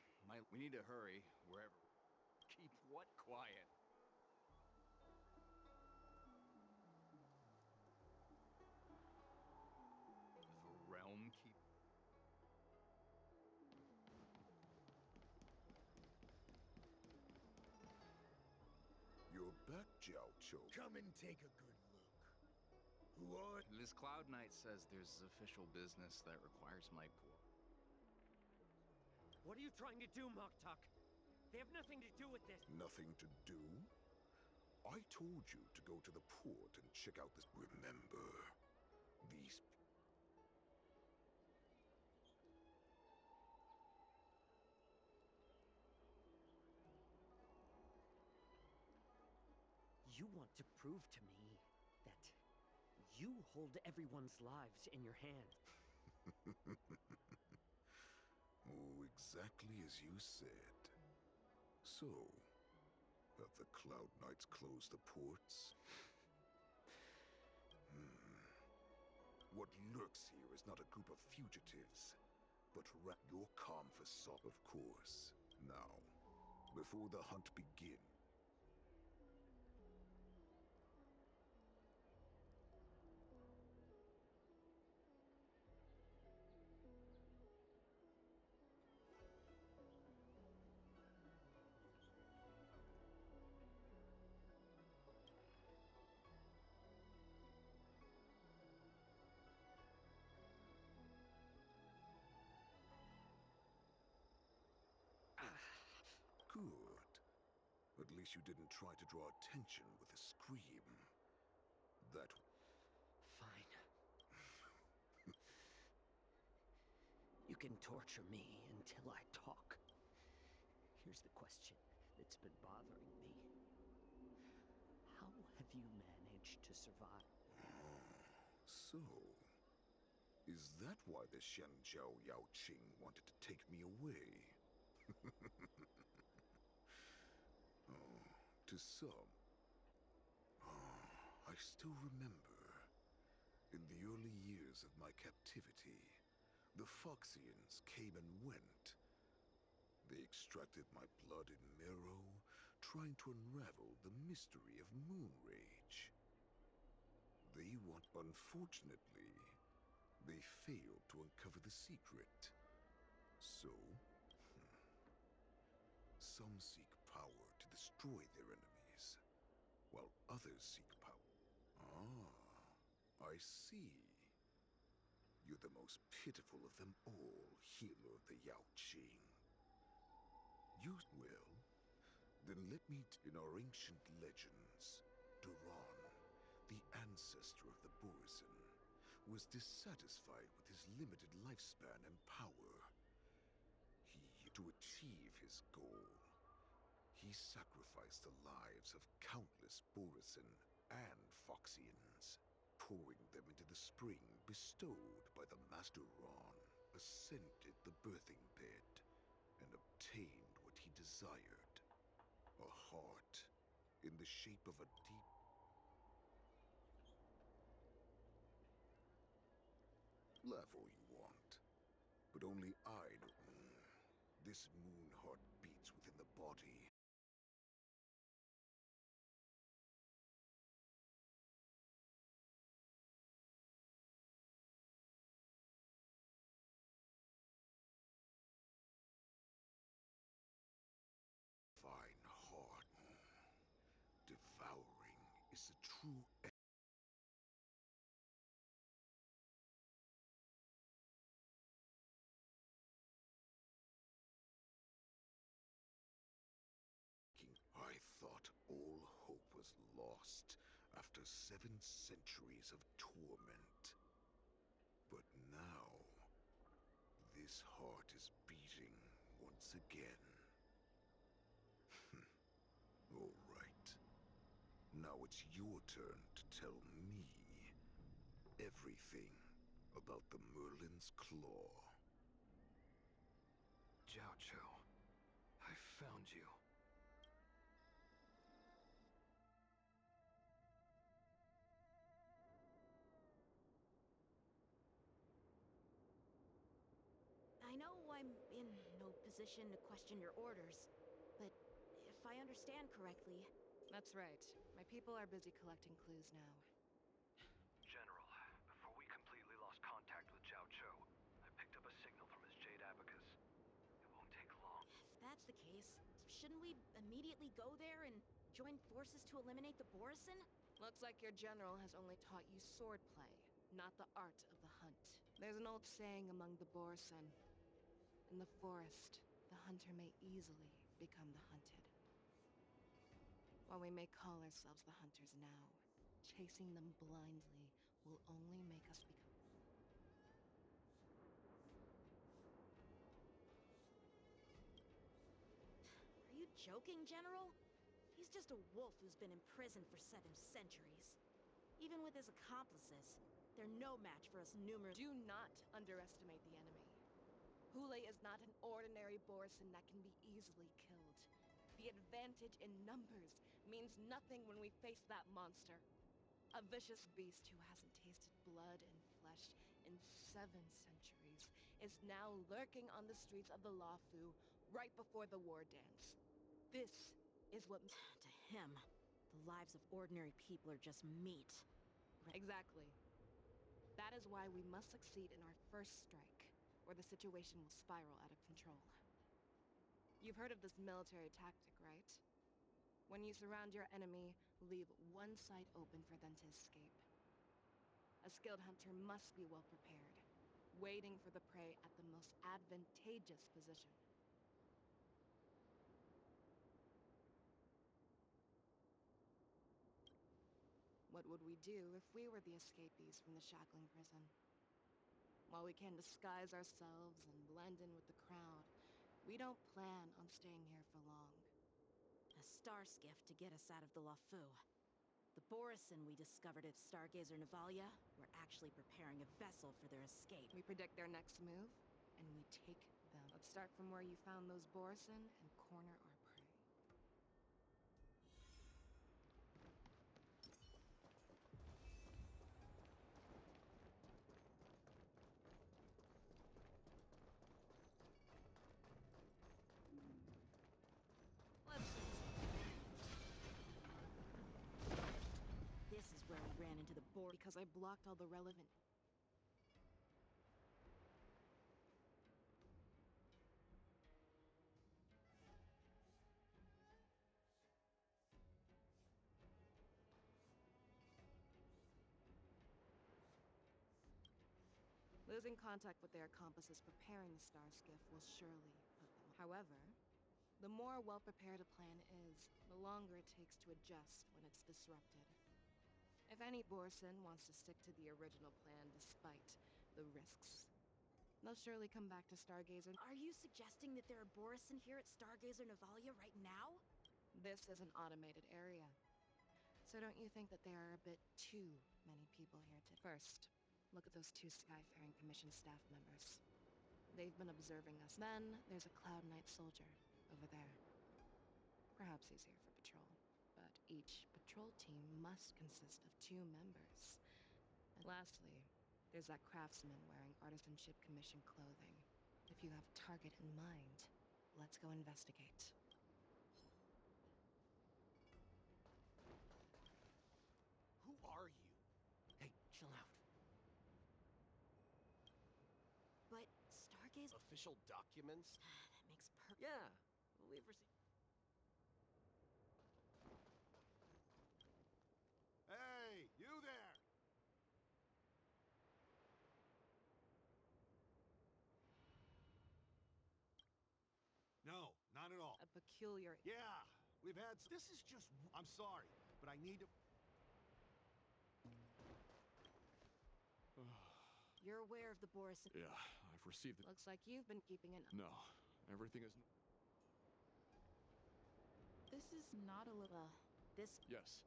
we need to hurry, wherever. Keep what quiet? The realm keep... You're back, Xianzhou. Come and take a good look. Who are... This Cloud Knight says there's official business that requires my port. What are you trying to do, Moktuk? They have nothing to do with this. Nothing to do? I told you to go to the port and check out this. Remember, these. You want to prove to me that you hold everyone's lives in your hand. Oh, exactly as you said. So, have the Cloud Knights closed the ports? What lurks here is not a group of fugitives, but your calm facade, of course. Now, before the hunt begins. Good. At least you didn't try to draw attention with a scream. That... Fine. You can torture me until I talk. Here's the question that's been bothering me. How have you managed to survive? So... is that why the Xianzhou Yaoqing wanted to take me away? Oh, to some. I still remember. In the early years of my captivity, the Foxians came and went. They extracted my blood and marrow, trying to unravel the mystery of moon rage. They want... Unfortunately, they failed to uncover the secret. So, some seek power to destroy their enemies, while others seek power. I see. You're the most pitiful of them all, healer of the Yaoqing. You... well, then let me... In our ancient legends, Duran, the ancestor of the Borisin, was dissatisfied with his limited lifespan and power. To achieve his goal, he sacrificed the lives of countless Borisin and Foxians, pouring them into the spring bestowed by the Master Ron, ascended the birthing bed, and obtained what he desired. A heart in the shape of a deep... Laugh all you want, but only I know. This moon heart beats within the body. Fine heart. Devouring is the true end. I thought all hope was lost after 7 centuries of torment. But now, this heart is beating once again. All right. Now it's your turn to tell me everything about the Merlin's Claw. Xianzhou, I found you. I know I'm in no position to question your orders, but if I understand correctly... That's right. My people are busy collecting clues now. General, before we completely lost contact with Xianzhou, I picked up a signal from his Jade Abacus. It won't take long. If that's the case, shouldn't we immediately go there and join forces to eliminate the Borisin? Looks like your general has only taught you swordplay, not the art of the hunt. There's an old saying among the Borisin. In the forest, the hunter may easily become the hunted. While we may call ourselves the hunters now, chasing them blindly will only make us become... Are you joking, General? He's just a wolf who's been imprisoned for 7 centuries. Even with his accomplices, they're no match for us numerous... Do not underestimate the enemy. Hule is not an ordinary Borison that can be easily killed. The advantage in numbers means nothing when we face that monster. A vicious beast who hasn't tasted blood and flesh in 7 centuries is now lurking on the streets of the Luofu right before the war dance. This is what... To him, the lives of ordinary people are just meat. Exactly. That is why we must succeed in our first strike, or the situation will spiral out of control. You've heard of this military tactic, right? When you surround your enemy, leave one side open for them to escape. A skilled hunter must be well prepared, waiting for the prey at the most advantageous position. What would we do if we were the escapees from the shackling prison? While we can disguise ourselves and blend in with the crowd, we don't plan on staying here for long. A star skiff to get us out of the Luofu. The Borison we discovered at Stargazer Navalia were actually preparing a vessel for their escape. We predict their next move, and we take them. Let's start from where you found those Borison and corner our prey. This is where we ran into the board because I blocked all the relevant... Losing contact with their accomplices preparing the star skiff will surely put them on. However, the more well-prepared a plan is, the longer it takes to adjust when it's disrupted. If any Borison wants to stick to the original plan despite the risks, they'll surely come back to Stargazer. Are you suggesting that there are Borison here at Stargazer Navalia right now? This is an automated area. So don't you think that there are a bit too many people here to... First, look at those 2 Skyfaring Commission staff members. They've been observing us. Then, there's a Cloud Knight soldier over there. Perhaps he's here for patrol, but each patrol team must consist of 2 members. And lastly, there's that craftsman wearing Artisanship Commission clothing. If you have a target in mind, let's go investigate. Who are you? Hey, chill out. But Stargazer... Official documents? That makes perfect... Yeah, we've received... Hey, you there! No, not at all. A peculiar... Yeah, we've had... This is just... I'm sorry, but I need to... You're aware of the Borison... Yeah, I've received it. Looks like you've been keeping an... No, everything is... This is not a little... this... Yes.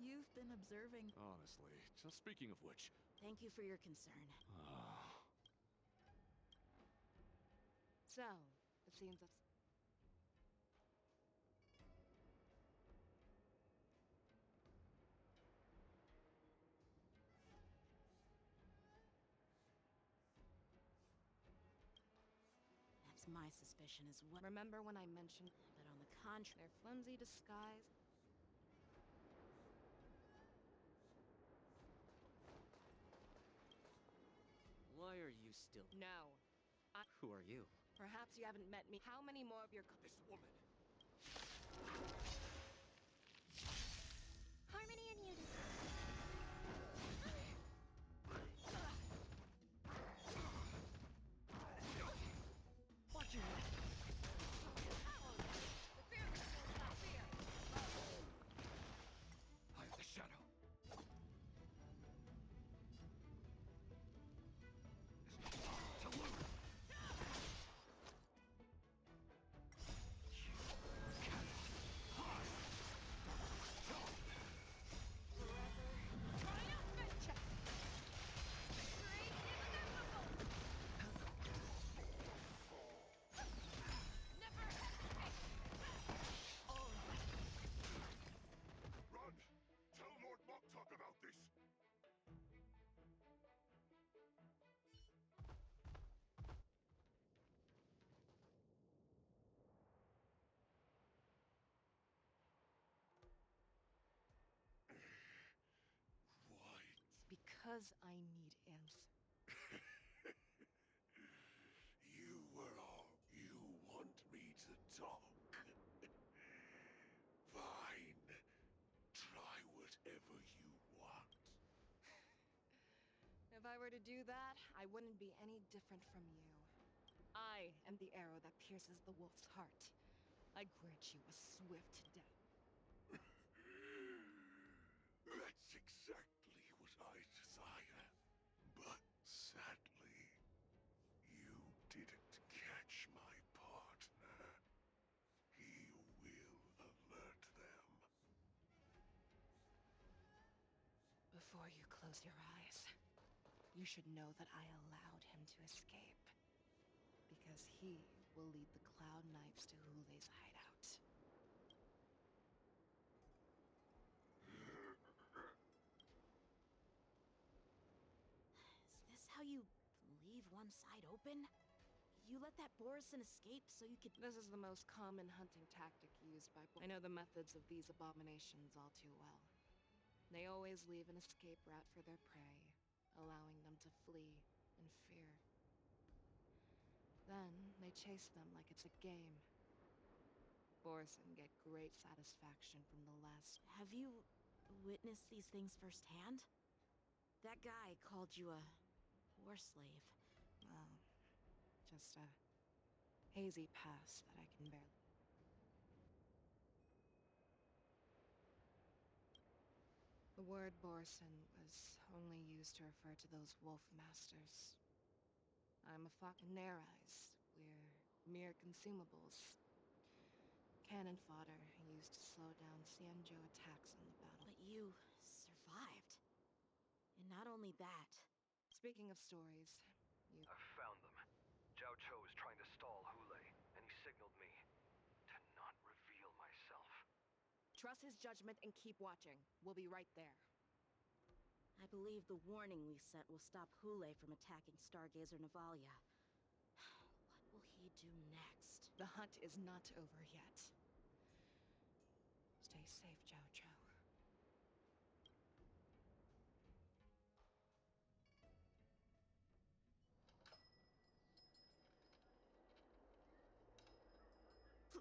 You've been observing... Honestly, just speaking of which... Thank you for your concern. So, it seems that's... That's my suspicion as well. Remember when I mentioned... But on the contrary... Their flimsy disguise... Why are you still... No. Who are you? Perhaps you haven't met me. How many more of your... This woman! Harmony and unity. Watch your Because I need answers. You want me to talk? Fine. Try whatever you want. If I were to do that, I wouldn't be any different from you. I am the arrow that pierces the wolf's heart. I grant you a swift death. That's exactly what I desire. But sadly, you didn't catch my partner. He will alert them. Before you close your eyes, you should know that I allowed him to escape. Because he will lead the Cloud Knights to Hulei's hideout. Is this how you leave one side open? You let that Borison escape so you could... This is the most common hunting tactic used by... I know the methods of these abominations all too well. They always leave an escape route for their prey, allowing them to flee in fear. Then, they chase them like it's a game. Borison get great satisfaction from the last... Have you witnessed these things firsthand? That guy called you a war slave. Well, just a hazy past that I can barely... The word Borison was only used to refer to those wolf masters. I'm a fox in their eyes. We're mere consumables. Cannon fodder used to slow down Xianzhou attacks in the battle. But you survived. And not only that... Speaking of stories, I've found them. Zhao Cho is trying to stall Hulei, and he signaled me to not reveal myself. Trust his judgment and keep watching. We'll be right there. I believe the warning we sent will stop Hulei from attacking Stargazer Navalia. What will he do next? The hunt is not over yet. Stay safe, Zhao Cho.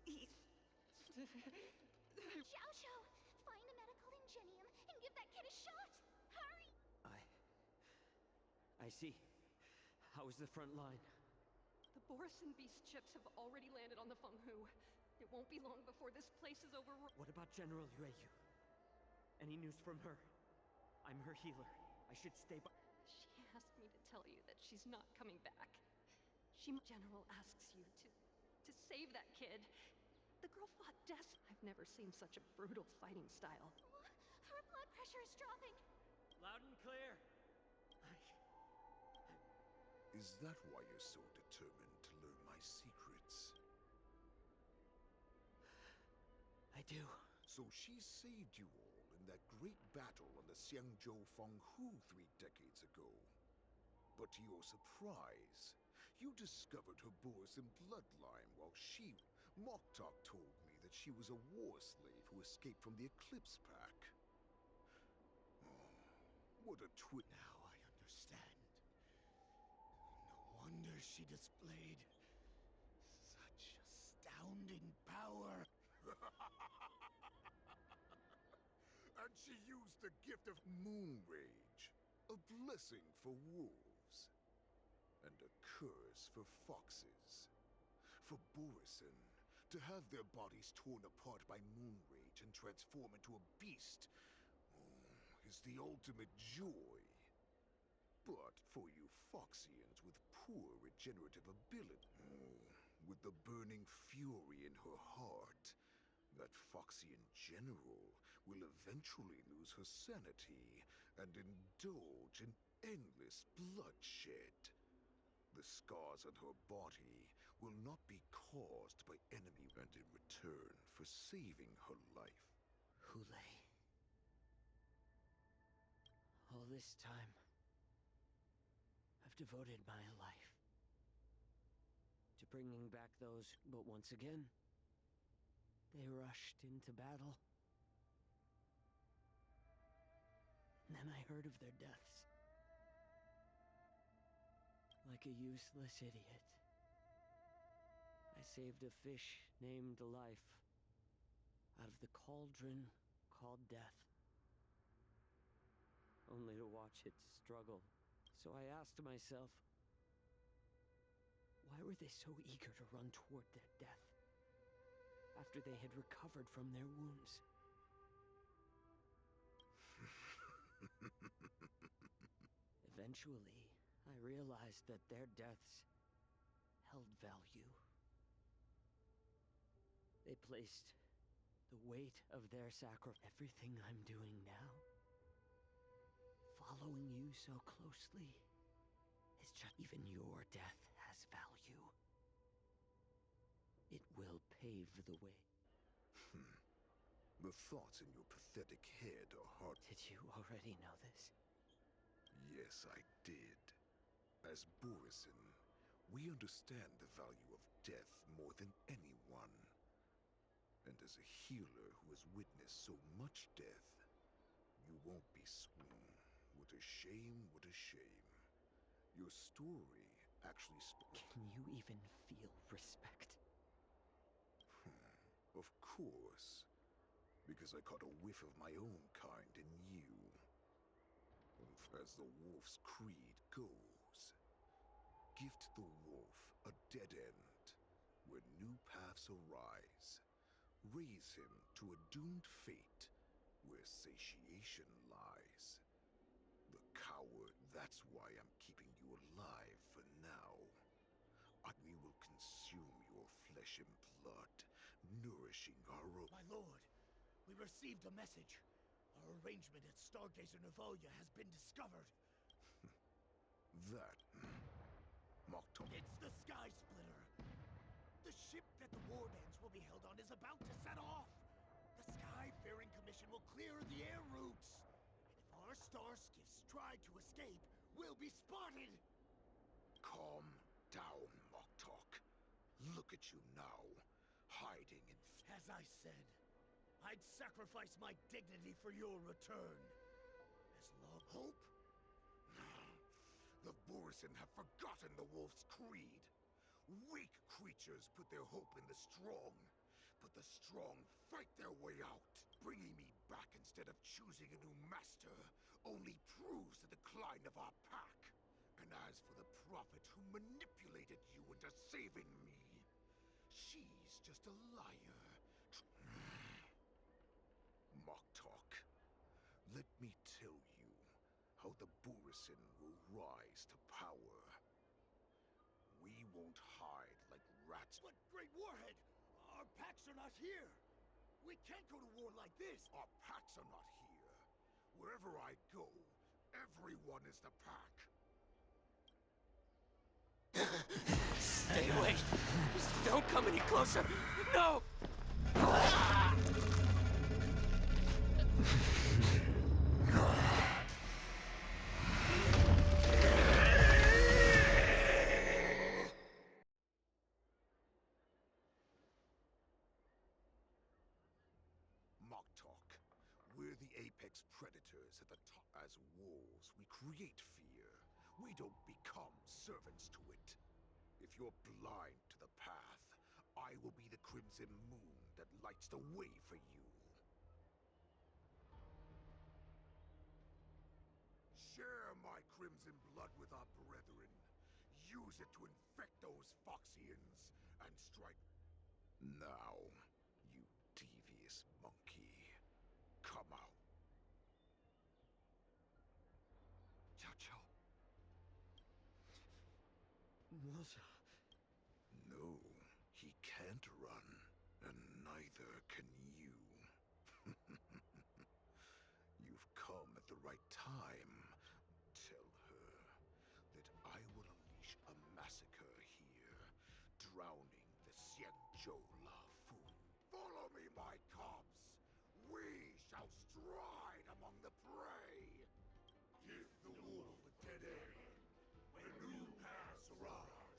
Please. Xiaoqiu, find a medical ingenium and give that kid a shot! Hurry! I see. How is the front line? The Borison Beast ships have already landed on the Fenghu. It won't be long before this place is overrun. What about General Yueyu? Any news from her? I'm her healer. I should stay by... She asked me to tell you that she's not coming back. General asks you to save that kid. The girl fought death. I've never seen such a brutal fighting style. Her blood pressure is dropping. Loud and clear. Is that why you're so determined to learn my secrets? I do. So she saved you all in that great battle on the Xianzhou Fenghu 3 decades ago. But to your surprise, you discovered her Borison bloodline while she... Moktok told me that she was a war slave who escaped from the Eclipse Pack. Oh, what a twit... Now I understand. No wonder she displayed such astounding power. And she used the gift of Moon Rage, a blessing for wolves, and a curse for foxes. For Borison, to have their bodies torn apart by Moon Rage and transform into a beast, is the ultimate joy. But for you Foxians with poor regenerative ability, with the burning fury in her heart, that Foxian general will eventually lose her sanity and indulge in endless bloodshed. The scars on her body will not be caused by enemy, and in return for saving her life. Hulei. All this time, I've devoted my life to bringing back those, but once again, they rushed into battle. Then I heard of their deaths. like a useless idiot. I saved a fish named Life out of the cauldron called Death, only to watch it struggle. So I asked myself, why were they so eager to run toward their death after they had recovered from their wounds? Eventually, I realized that their deaths held value. They placed the weight of their sacrifice. Everything I'm doing now, following you so closely, is just even your death has value. It will pave the way. The thoughts in your pathetic head are hard. Did you already know this? Yes, I did. As Borisin, we understand the value of death more than anyone. And as a healer who has witnessed so much death, you won't be what a shame, what a shame. Your story actually Can you even feel respect? Of course. Because I caught a whiff of my own kind in you. As the wolf's creed goes, gift the wolf a dead end, where new paths arise. Raise him to a doomed fate, where satiation lies. The coward, that's why I'm keeping you alive for now. We will consume your flesh and blood, nourishing our own. My lord, we received a message. Our arrangement at Stargazer Navalia has been discovered. That... Mokto. It's the Sky Splitter. The ship that the Warband's will be held on is about to set off. The Skyfaring Commission will clear the air routes. And if our star skiffs try to escape, we'll be spotted. Calm down, Moktok. Look at you now, hiding in... As I said, I'd sacrifice my dignity for your return. As long... Hope? The Borisin have forgotten the wolf's creed. Weak creatures put their hope in the strong, but the strong fight their way out. Bringing me back instead of choosing a new master only proves the decline of our pack. And as for the prophet who manipulated you into saving me, she's just a liar. Moktok, let me tell you how the Borisin will rise to power. We won't hide like rats. But Great Warhead, our packs are not here. We can't go to war like this. Our packs are not here. Wherever I go, everyone is the pack. Stay away! Just don't come any closer! No! Moktok, we're the apex predators at the top. As wolves, we create fear. We don't become servants to it. If you're blind to the path, I will be the crimson moon that lights the way for you. Share my crimson blood with our brethren. Use it to infect those Foxians and strike. Now, you devious monkey, come out. Xianzhou. Mother. No, he can't run, and neither can you. You've come at the right time. Tell her that I will unleash a massacre here, drowning the Xianzhou Fu. Follow me, my cubs! We shall stride among the prey! Give the wolf a dead end, where new paths arise.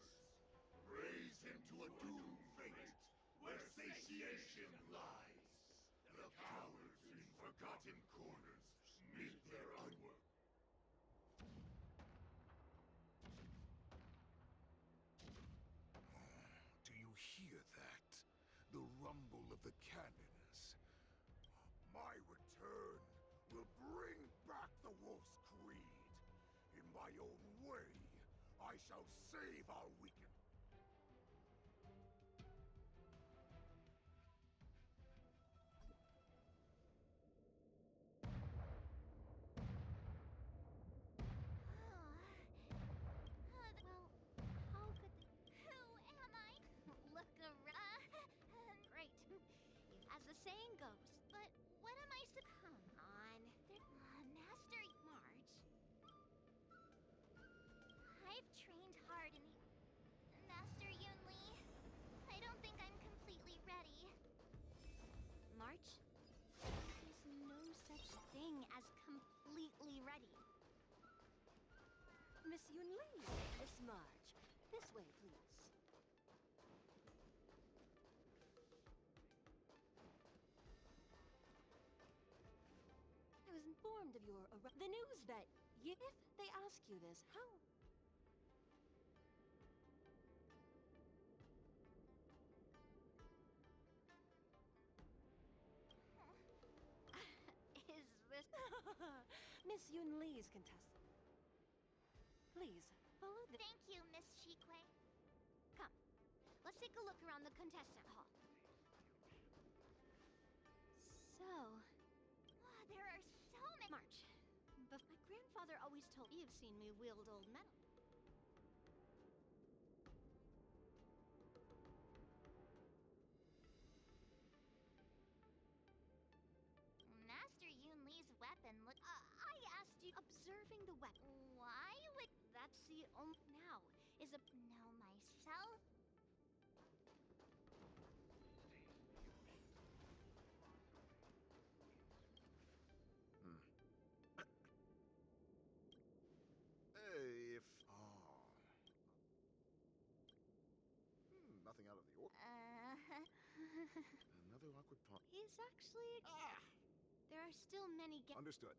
Raise him to a doomed fate, where satiation lies. The cowards in forgotten corners meet their unwork. hear that? The rumble of the cannons. My return will bring back the Wolf's Creed. In my own way, I shall save our weakened... Well, how could Who am I? Look around. Great. As the saying goes. But what am I Come on. Master March. I've trained hard in the... Master Yunli, I don't think I'm completely ready. March? There's no such thing as completely ready. Miss Yunli, Miss March. This way, please. I was informed of your the news that if they ask you this, how? Is this... Miss Yunli's contestant. Please, follow the... Thank you, Miss Shikwe. Come, let's take a look around the contestant hall. So... there are so many... March. But my grandfather always told me you've seen me wield old metal. Master Yunli's weapon look... I asked you... Observing the weapon. Why would... That's the only... Now, is a... Know myself? If... nothing out of the order. Another awkward part. He's actually... There are still many... Understood.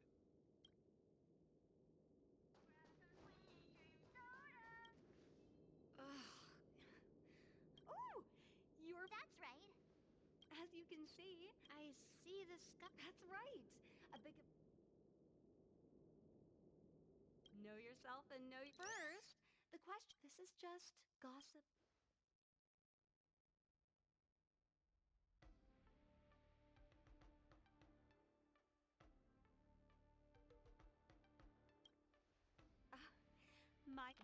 Oh! That's right. As you can see... I see the sky... That's right. A big... Know yourself and know... First, the question... This is just gossip.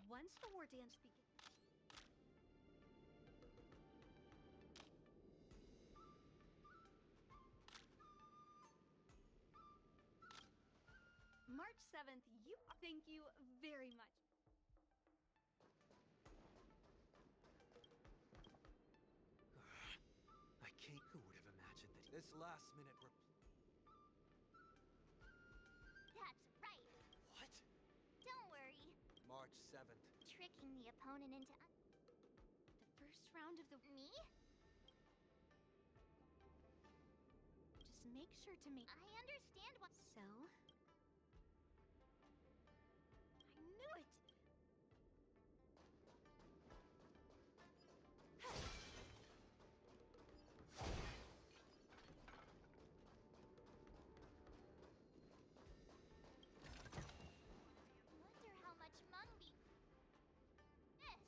Once the war dance begins... March 7th, you... Thank you very much. I can't... Who would have imagined that this last minute... That's right. What? Don't worry. March 7th. Tricking the opponent into... The first round of the... Me? Just make sure to make... I understand what... So? I knew it! Wonder how much Mungbi... This!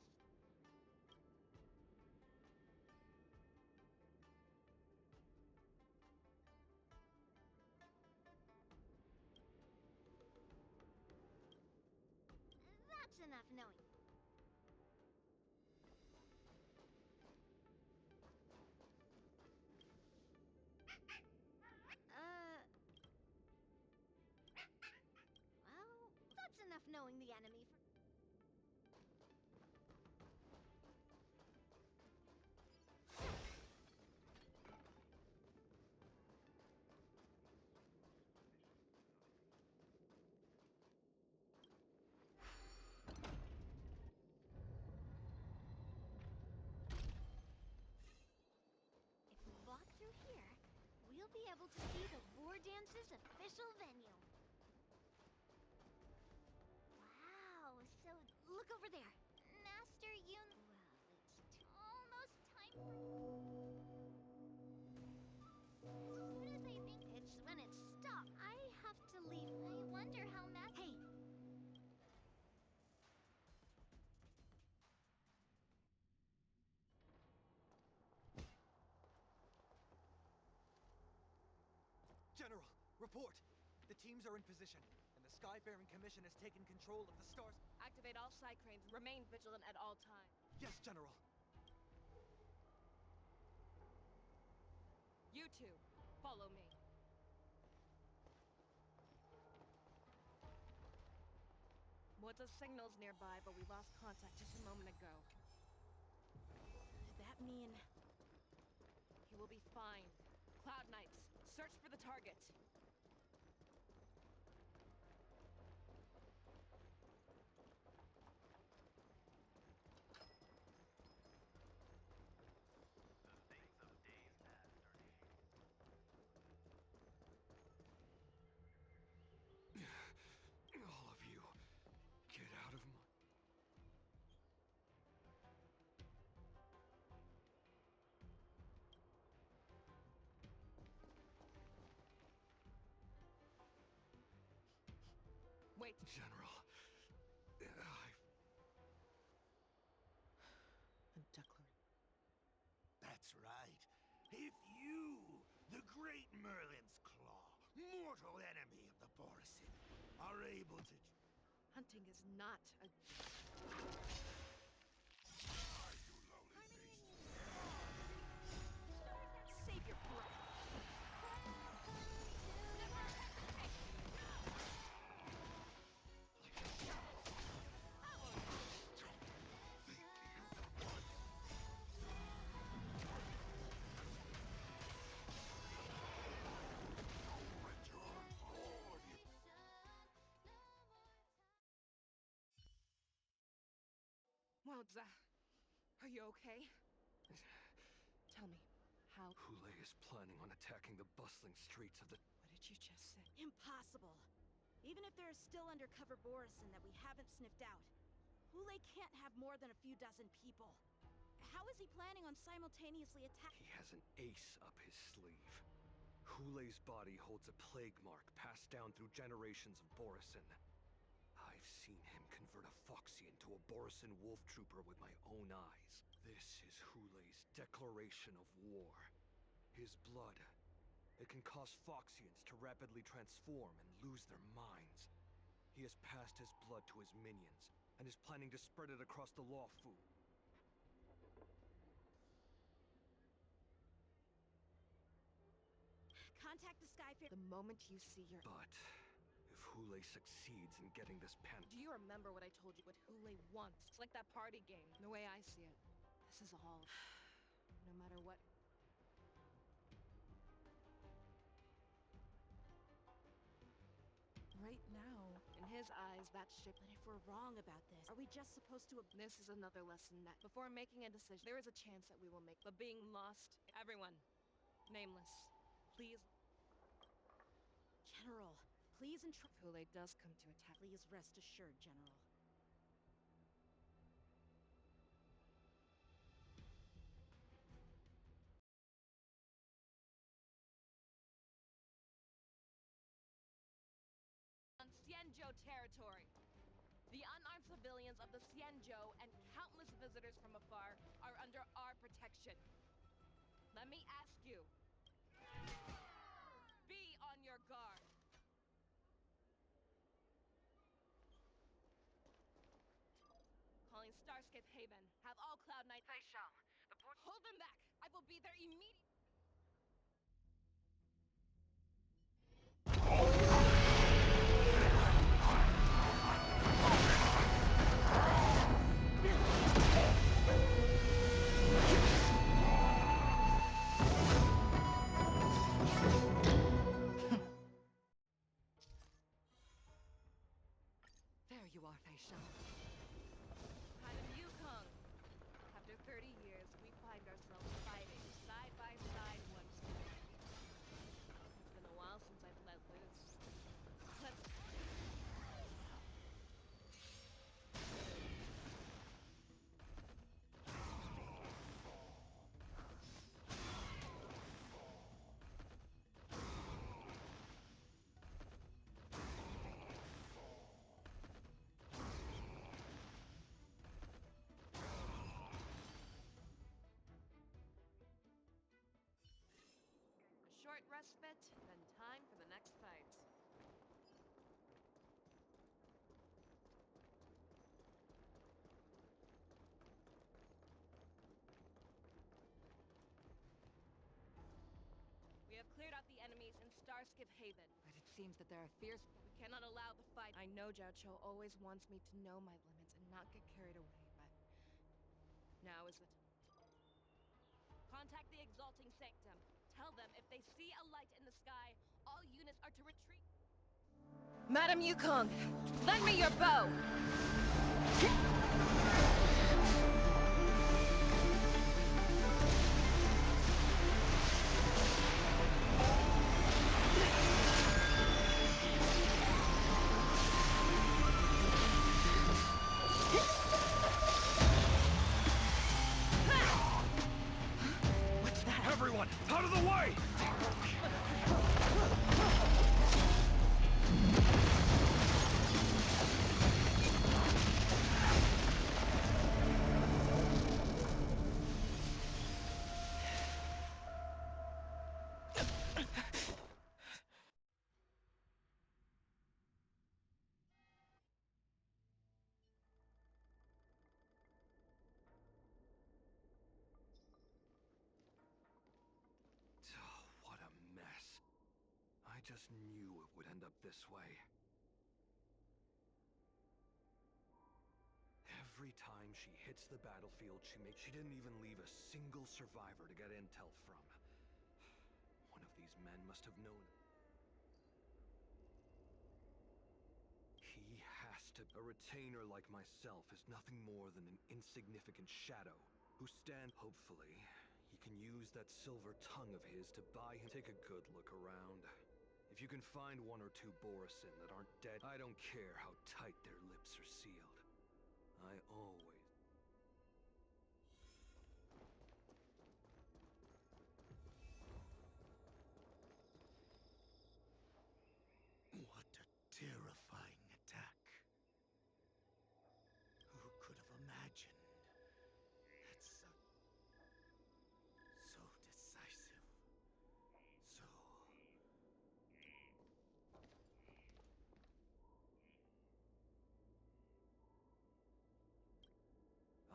That's enough knowing. Well, that's enough knowing the enemy for... If we walk through here, we'll be able to see the war dance's official venue. Wow, so look over there. Master Yun... Well, it's almost time for... Report! The teams are in position, and the Skyfaring Commission has taken control of the stars. Activate all psi cranes. Remain vigilant at all times. Yes, General! You two, follow me. Morta's signal's nearby, but we lost contact just a moment ago. Did that mean... He will be fine. Cloud Knights, search for the target. All of you, get out of my... Wait. General, A declaration. That's right. If you, the great Merlin's Claw, mortal enemy of the Borisin, are able to... Hunting is not a... Save your breath. Well, are you okay? Tell me, how... Hule is planning on attacking the bustling streets of the... What did you just say? Impossible. Even if there are still undercover Borisin that we haven't sniffed out, Hule can't have more than a few dozen people. How is he planning on simultaneously attacking? He has an ace up his sleeve. Hule's body holds a plague mark passed down through generations of Borisin. I've seen him convert a Foxy into a Borisin wolf trooper with my own eyes. This is Hule's declaration of war. His blood. It can cause Foxians to rapidly transform and lose their minds. He has passed his blood to his minions, and is planning to spread it across the Luofu. Contact the Skyfarer. The moment you see your... But if Hule succeeds in getting this pen... Do you remember what I told you what Hule wants? It's like that party game. The way I see it, this is all... No matter what... Right now... In his eyes, that ship... But if we're wrong about this, are we just supposed to... This is another lesson that... Before making a decision, there is a chance that we will make... But being lost... Everyone. Nameless. Please... General, please If Hule does come to attack... Please rest assured, General. On Xianzhou territory. The unarmed civilians of the Xianzhou and countless visitors from afar are under our protection. Let me ask you. Be on your guard. Calling Starscape Haven. Have all Cloud Knight... Fei Xiao, the port... Hold them back! I will be there immediately! There you are, Fei Xiao. Madam Yukong. After 30 years, we find ourselves fighting side by side once more. It's been a while since I've let loose. Let's... short respite, then time for the next fight. We have cleared out the enemies in Starskip Haven. But it seems that there are fierce... We cannot allow the fight. I know Xianzhou always wants me to know my limits and not get carried away, but now is the time. Contact the Exalting Sanctum. Tell them if they see a light in the sky, all units are to retreat. Madam Yukong, lend me your bow! Everyone, out of the way! What a mess. I just knew it would end up this way. Every time she hits the battlefield, she didn't even leave a single survivor to get intel from. One of these men must have known. He has to... A retainer like myself is nothing more than an insignificant shadow who stands... Hopefully, he can use that silver tongue of his to buy him... Take a good look around. If you can find one or two Borisin that aren't dead, I don't care how tight their lips are sealed. I always... What a terrifying attack. Who could have imagined that so decisive, so...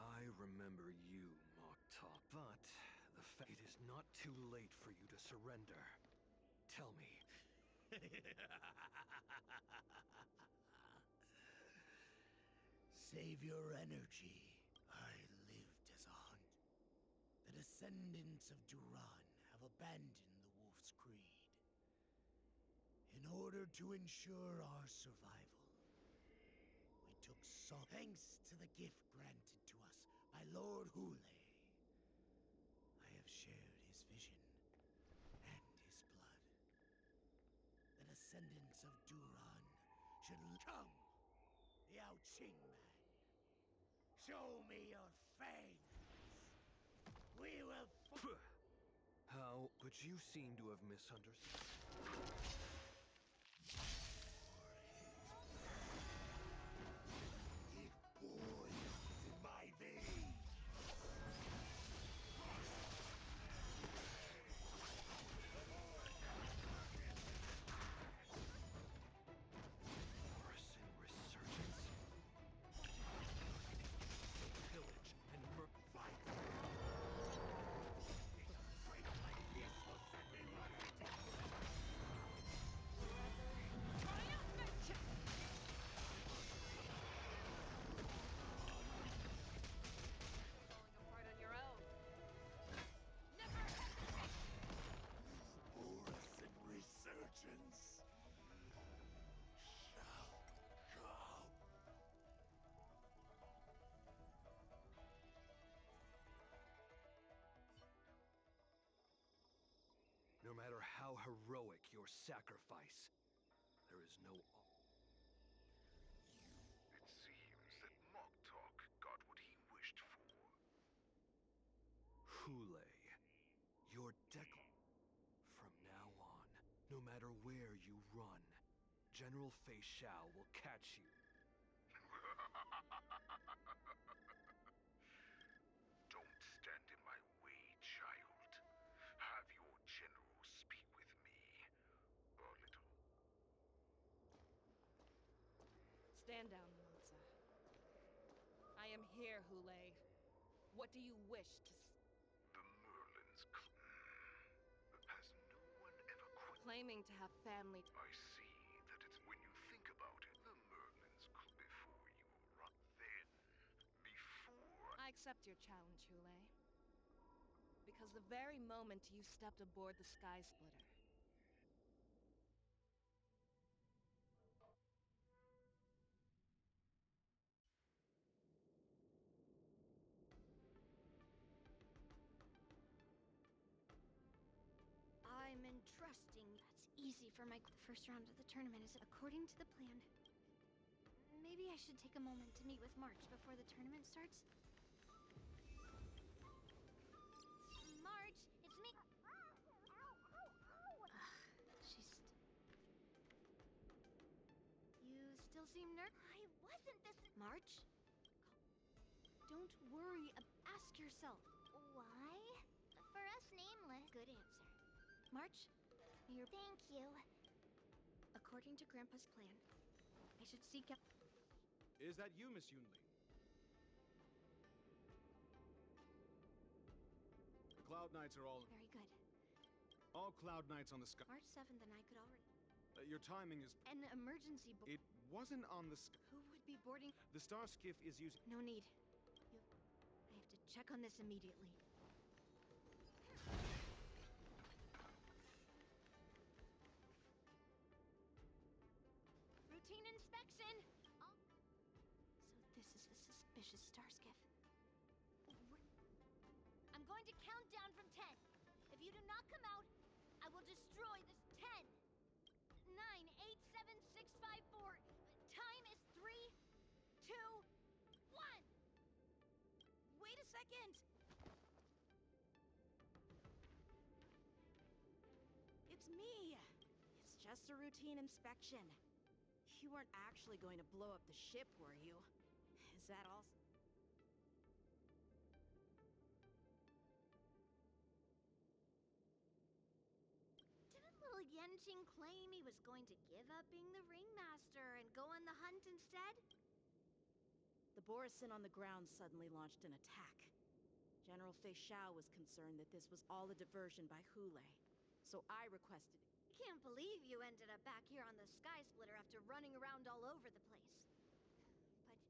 I remember you, Mok'Top, but it is not too late for you to surrender. Tell me. Save your energy. I lived as a hunt. The descendants of Duran have abandoned the Wolf's Creed. In order to ensure our survival, we took thanks to the gift granted to us by Lord Hule. I have shared his vision and his blood. The descendants of Duran should come. Yao Qing man, show me your fangs. We will. How? But you seem to have misunderstood. It boils in my veins. Borisin resurgence? Pillage and murder. Fight. Fight like this will set me right. Falling apart on your own. Never! Borisin resurgence shall come. No matter how heroic your sacrifice, there is no... It seems that Mok'Tok got what he wished for. Hule, your From now on, no matter where you run, General Fei Xiao will catch you. Don't stand in my way, child. Have your general speak with Stand down, Moza. I am here, Hule. What do you wish to The Merlin's has no one ever claiming to have family? I see that it's when you think about it, the Merlin's before you run. Then, before I accept your challenge, Hule. Because the very moment you stepped aboard the Sky Splitter, I'm entrusting. That's easy for my first round of the tournament is according to the plan. Maybe I should take a moment to meet with March before the tournament starts. March, it's me. She's. You still seem nervous. I wasn't this. March? Don't worry. Ask yourself. Why? For us nameless. Good answer. March, you're. Thank you. According to Grandpa's plan, I should seek out. Is that you, Miss Yunli? The Cloud Knights are all... Very good. All Cloud Knights on the sky. March 7th and I could already... Your timing is... An emergency board. It wasn't on the sky. Who would be boarding... The Star Skiff is using... No need. I have to check on this immediately. Routine inspection! So this is the suspicious star skiff. I'm going to count down from 10. If you do not come out, I will destroy this 10. 9, 8, 7, 6, 5, 4. Time is 3, 2, 1. Wait a second. It's me. It's just a routine inspection. You weren't actually going to blow up the ship, were you? Is that all? Didn't little Yanqing claim he was going to give up being the ringmaster and go on the hunt instead? The Borison on the ground suddenly launched an attack. General Fei Xiao was concerned that this was all a diversion by Hule, so I requested... I can't believe you ended up back here on the Sky Splitter after running around all over the place. But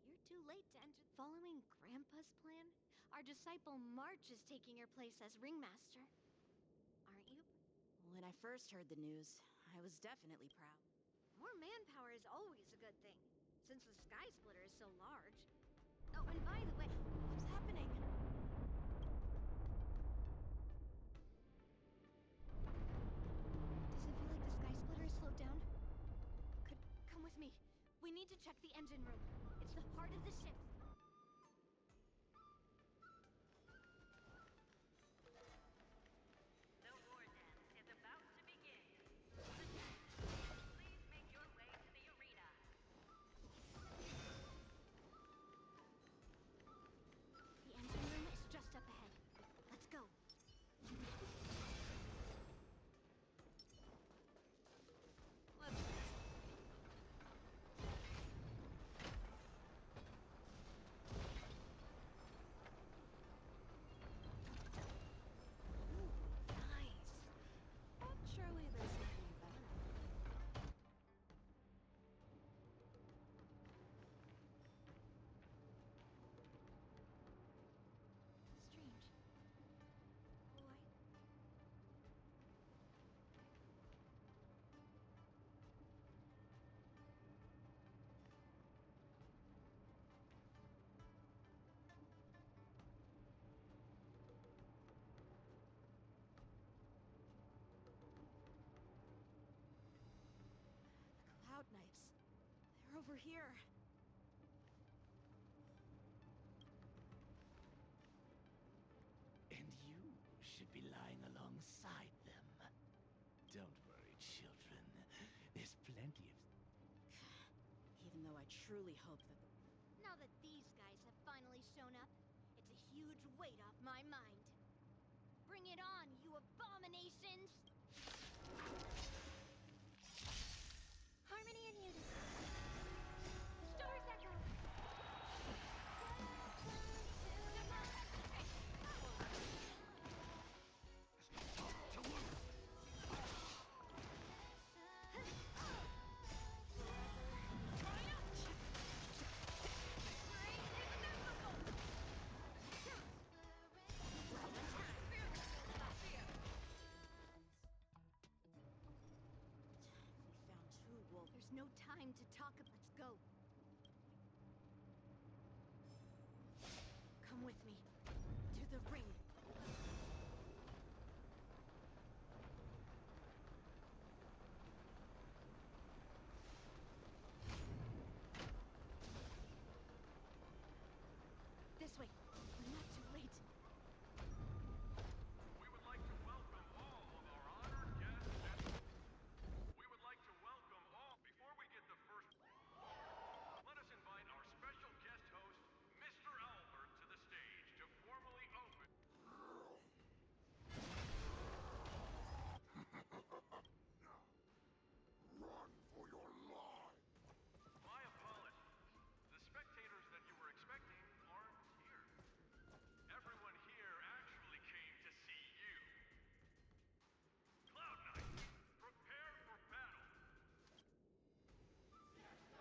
you're too late to enter. Following Grandpa's plan, our disciple March is taking your place as ringmaster. Aren't you? When I first heard the news, I was definitely proud. More manpower is always a good thing, since the Sky Splitter is so large. Oh, and by the way, what's happening? Does it feel like the Sky Splitter is slowed down? Come with me. We need to check the engine room. It's the heart of the ship. The war dance is about to begin. Please make your way to the arena. The engine room is just up ahead. Let's go. Surely there's something better. Strange. Why? Cloud Knights. They're over here. And you should be lying alongside them. Don't worry, children. There's plenty of... Even though I truly hope that... Now that these guys have finally shown up, it's a huge weight off my mind. Bring it on, you abominations! Harmony and unity. no time to talk. Let's go. Come with me. To the ring. This way. We're not too late. We would like to welcome all of our honored guests. We would like to welcome all. Before we get the first, let us invite our special guest host, Mr. Albert, to the stage to formally open. Run for your life! My apologies. The spectators that you were expecting aren't here. Everyone here actually came to see you. Cloud Knights, prepare for battle. I see.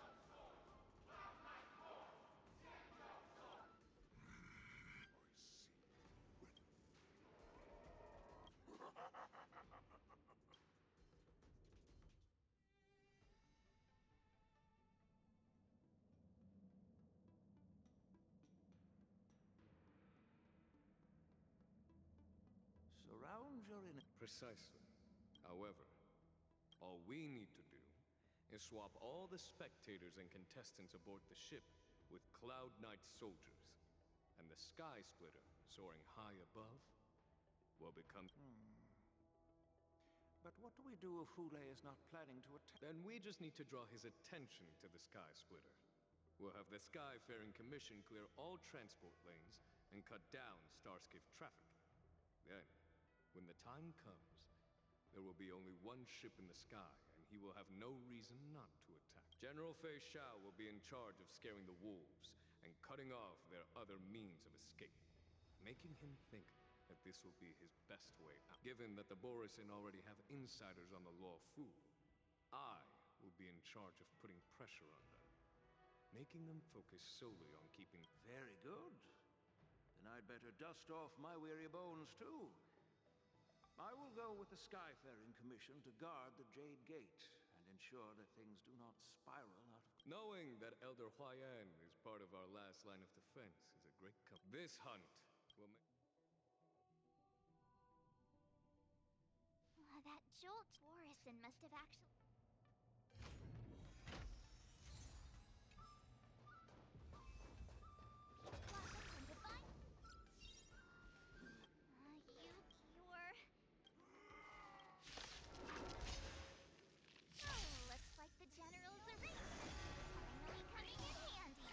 Surround your inner... Precisely. However, all we need to do is swap all the spectators and contestants aboard the ship with Cloud Knight soldiers. And the Sky Splitter, soaring high above, will become... But what do we do if Hule is not planning to attack? Then we just need to draw his attention to the Sky Splitter. We'll have the Skyfaring Commission clear all transport lanes and cut down Starskiff traffic. Then, when the time comes, there will be only one ship in the sky, and he will have no reason not to attack. General Fei Xiao will be in charge of scaring the wolves and cutting off their other means of escape, making him think that this will be his best way out. Given that the Borisin already have insiders on the Law Fu, I will be in charge of putting pressure on them, making them focus solely on keeping... Very good. Then I'd better dust off my weary bones, too. I will go with the Skyfaring Commission to guard the Jade Gate and ensure that things do not spiral out of... Knowing that Elder Huayan is part of our last line of defense is a great This hunt will make... That jolt Morrison must have actually... Blossoms and divine... you're... Oh, looks like the General's erased. Finally coming in handy.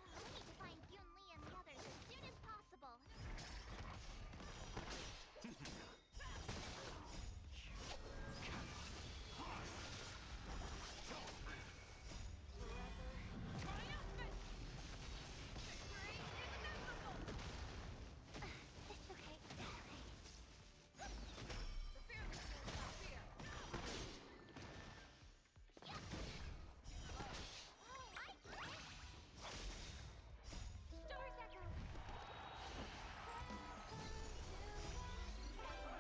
We need to find Yunli and the others as soon as possible. It's okay. The fearlessness I fear. Yep. I get it. Stars echo.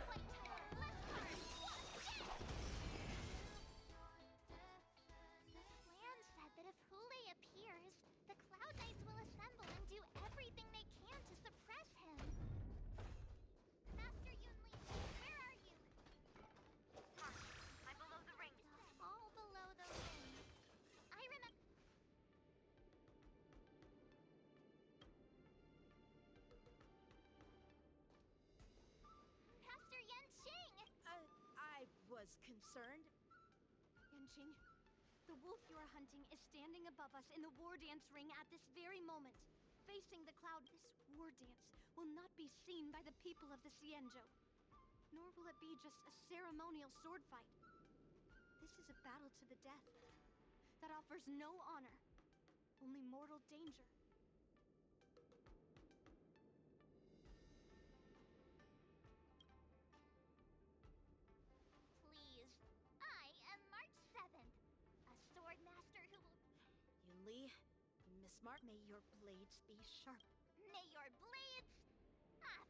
White tower, left card. The plan said that if Hule appears, the Cloud Knights will assemble and do everything they can to suppress him. Master Yunli, where are you? March, I'm below the ring. All below the ring. I remember. Master Yanqing! I was concerned. Yanqing, the wolf you're hunting is standing above us in the war dance ring at this very moment, facing the cloud. This war dance will not be seen by the people of the Xianzhou, nor will it be just a ceremonial sword fight. This is a battle to the death that offers no honor, only mortal danger. Please. I am March 7th, a sword master who will... Yunli, Miss Mart, may your blades be sharp. May your blades...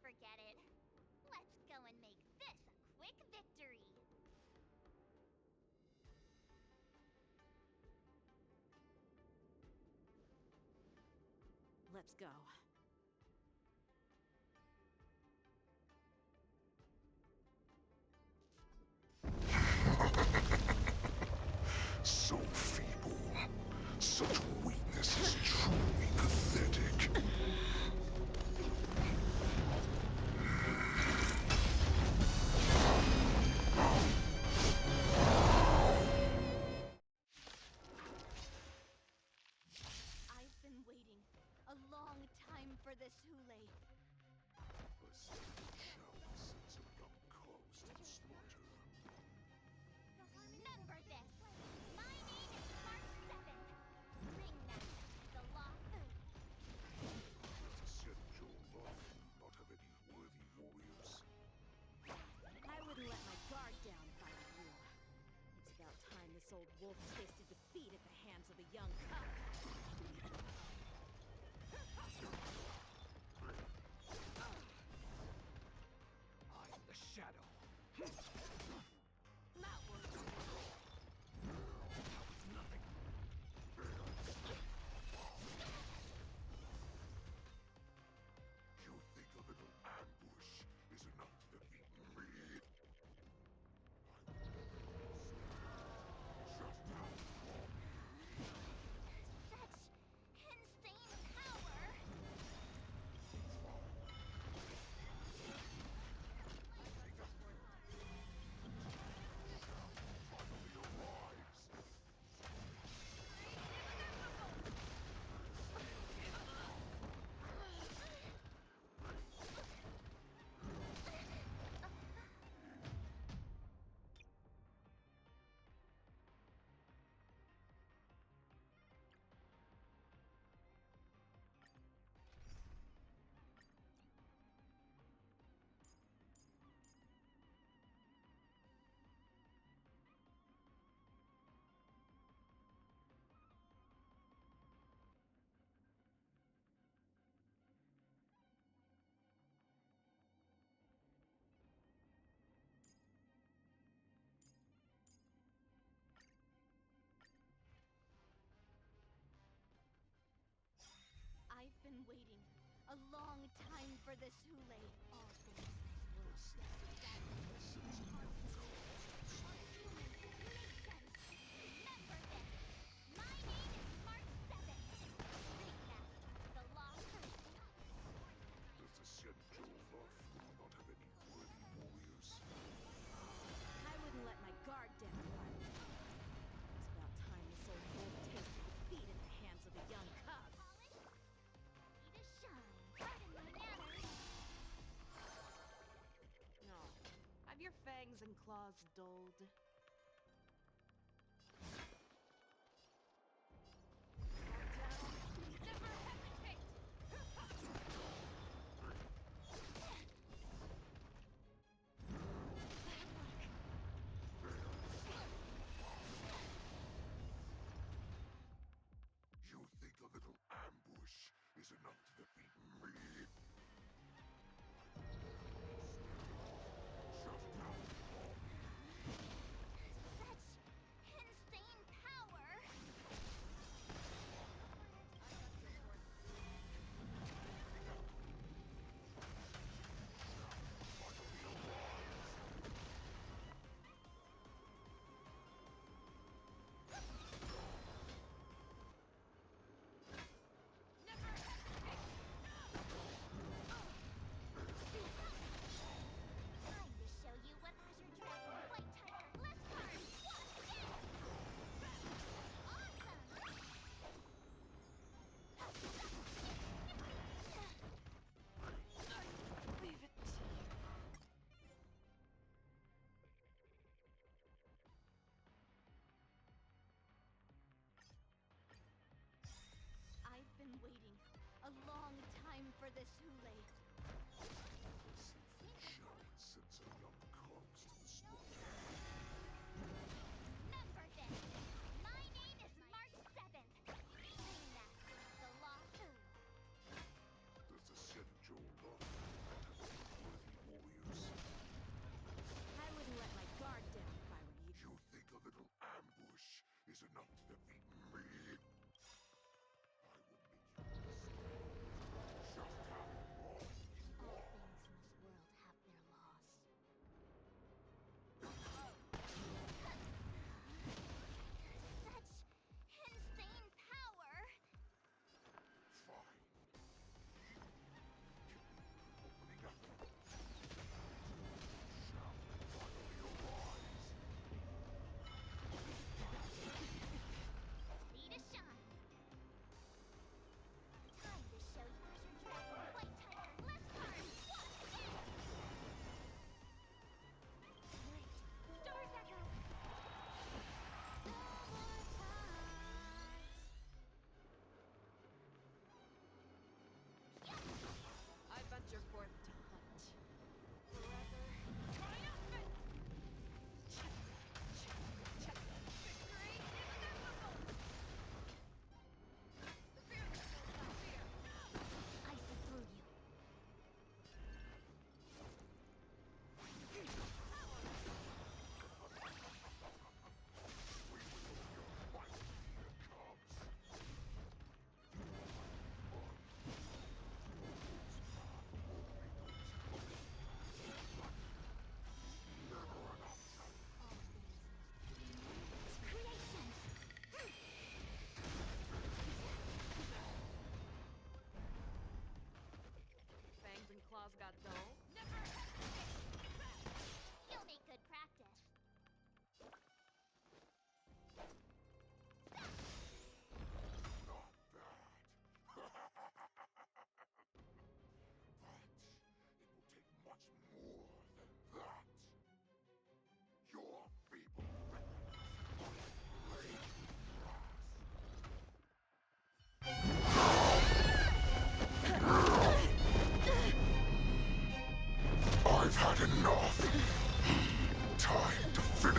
forget it. Let's go and make this a quick victory. Let's go. So feeble. Such weakness is truly pathetic. I've been waiting a long time for this, Hule. A Xianzhou sends a young cubs to the slaughter. Remember this! My name is March 7th, Ringmaster to the Lawfu. Does the Xianzhou Lawfu not have any worthy warriors? I wouldn't let my guard down if I were you. It's about time this old wolf tasted defeat at the hands of a young cub. I am the shadow. That was Nothing. You think a little ambush is enough to defeat me? Such insane power! I've been waiting a long time for this, Hule. All things were Makes sense. Remember this! My name is March 7th, Ringmaster to the Lawfu. Does the Xianzhou Lawfu not have any worthy warriors? I wouldn't let my guard down if I were you. It's about time this old wolf tasted defeat at the hands of a young cub. Ready to shine. Pardon my manners. No. Have your fangs and claws dulled? Back down. Never hesitate! You think a little ambush is enough to defeat me? Such insane power! Never hesitate! Time to show you what Azure Dragon White Tiger Blizzcard! Watch this! Awesome! Leave it to you. I've been waiting a long time for this, Hule. Xianzhou sends a young cubs to the slaughter. Remember this! My name is March 7th, Ringmaster to the Lawfu. Does the Xianzhou Lawfu not have any worthy warriors? I wouldn't let my guard down if I were you. You think a little ambush is enough to defeat me? I will make you understand.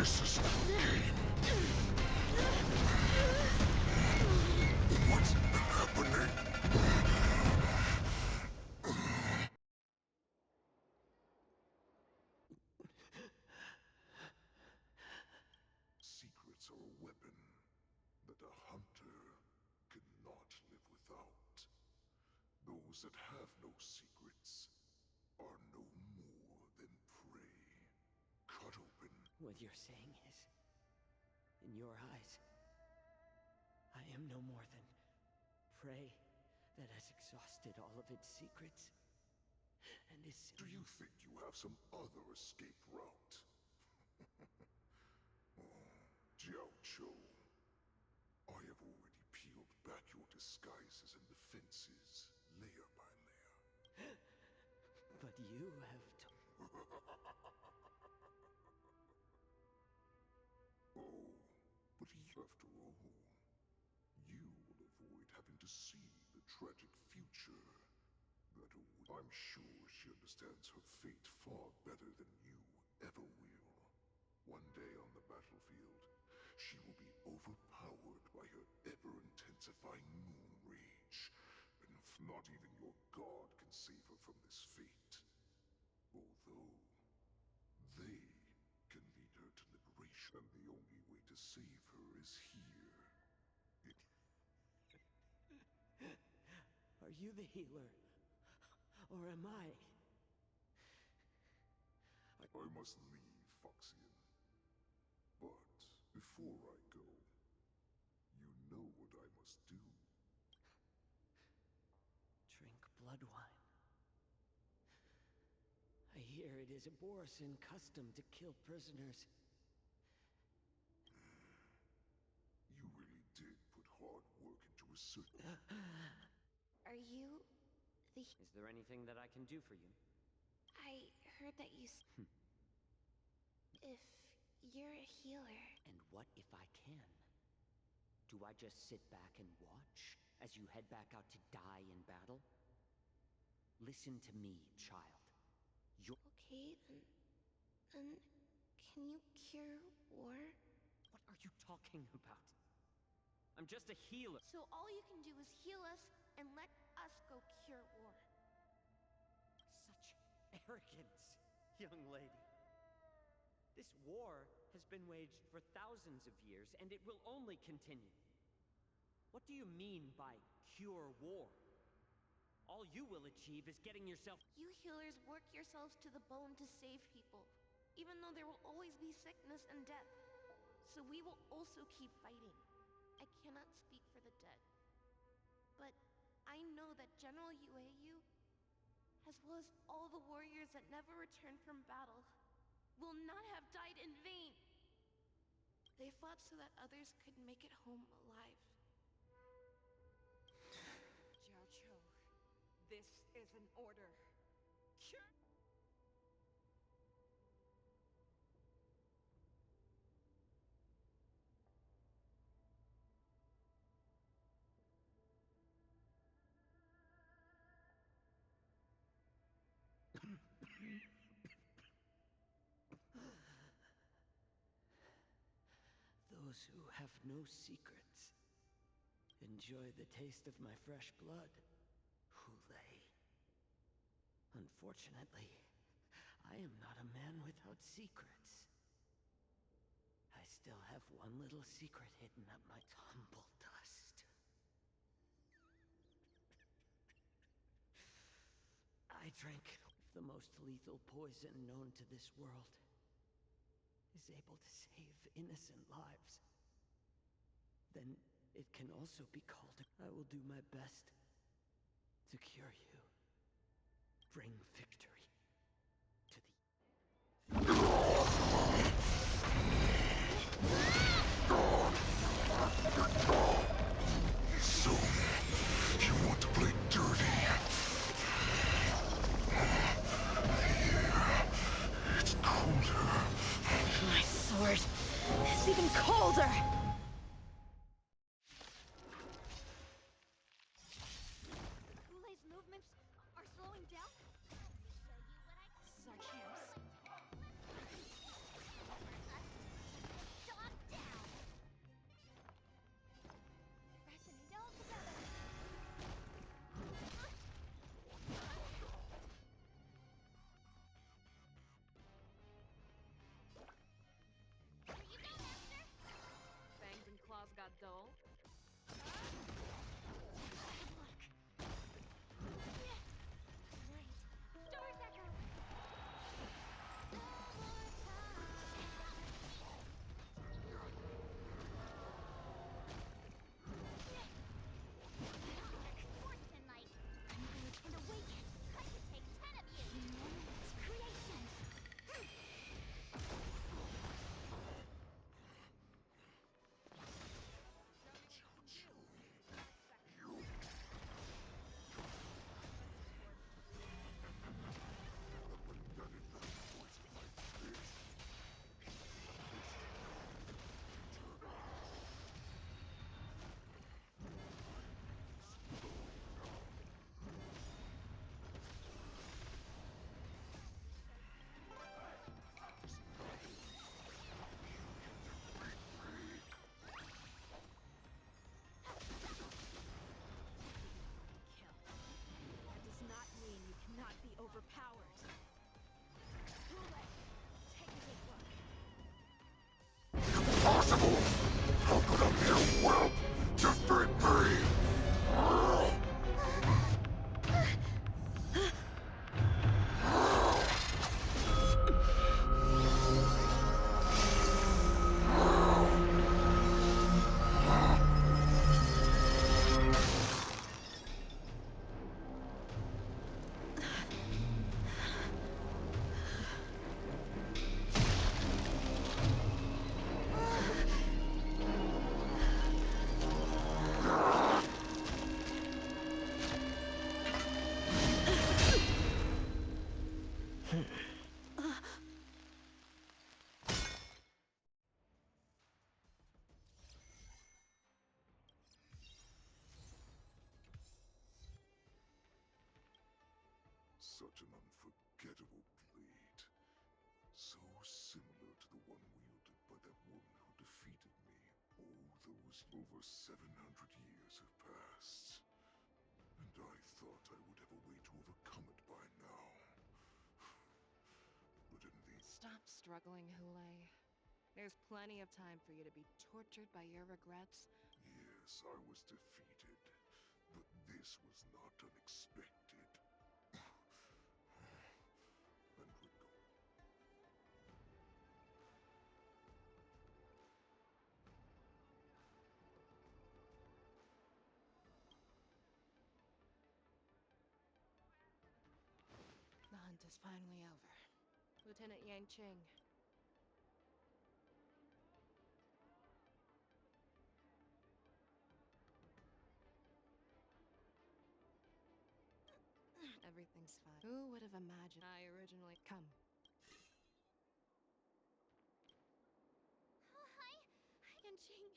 This is the game. What's happening? Secrets are a weapon that a hunter cannot live without. Those that have no secrets are no more than prey. Cut open. What you're saying is, in your eyes, I am no more than prey that has exhausted all of its secrets and is... Do you think you have some other escape route? Xianzhou, I have already peeled back your disguises and defenses, layer by layer. But you have Oh, but after all, you will avoid having to see the tragic future that I'm sure she understands her fate far better than you ever will. One day on the battlefield, she will be overpowered by her ever-intensifying moon rage, and not even your god can save her from this fate. Although, they can lead her to liberation, and the only way to save her is here. Are you the healer? Or am I? I must leave, Foxian. But before I go, you know what I must do. Drink blood wine. I hear it is a Borisin custom to kill prisoners. You really did put hard work into research. Are you the... Is there anything that I can do for you? I heard that you... If you're a healer... And what if I can? Do I just sit back and watch as you head back out to die in battle? Listen to me, child. Okay, then can you cure war? What are you talking about? I'm just a healer. So all you can do is heal us and let us go cure war. Such arrogance, young lady. This war has been waged for thousands of years, and it will only continue. What do you mean by cure war? All you will achieve is getting yourself... You healers work yourselves to the bone to save people, even though there will always be sickness and death. So we will also keep fighting. I cannot speak for the dead, but I know that General Yueyu, as well as all the warriors that never returned from battle, will not have died in vain. They fought so that others could make it home alive. Xianzhou, this is an order. Cure! Those who have no secrets enjoy the taste of my fresh blood, Hulei. Unfortunately, I am not a man without secrets. I still have one little secret hidden up my humble dust. I drank the most lethal poison known to this world. Is able to save innocent lives, then it can also be called... I will do my best to cure you. Bring victory to the... So, you want to play dirty? Here, it's colder. My sword is even colder! Hulei's movements are slowing down? Let me show you what I can Such hands. do. Let me use this to deliver us to impossible! How could a mere whelp defeat me? Such an unforgettable blade. So similar to the one wielded by that woman who defeated me. Oh, those over 700 years have passed. And I thought I would have a way to overcome it by now. But in the... Stop struggling, Hule. There's plenty of time for you to be tortured by your regrets. Yes, I was defeated. But this was not unexpected. And Rico. The hunt is finally over. Lieutenant Yang Qing. Everything's fine. Who would have imagined I originally... Come. Oh, hi, Yanqing.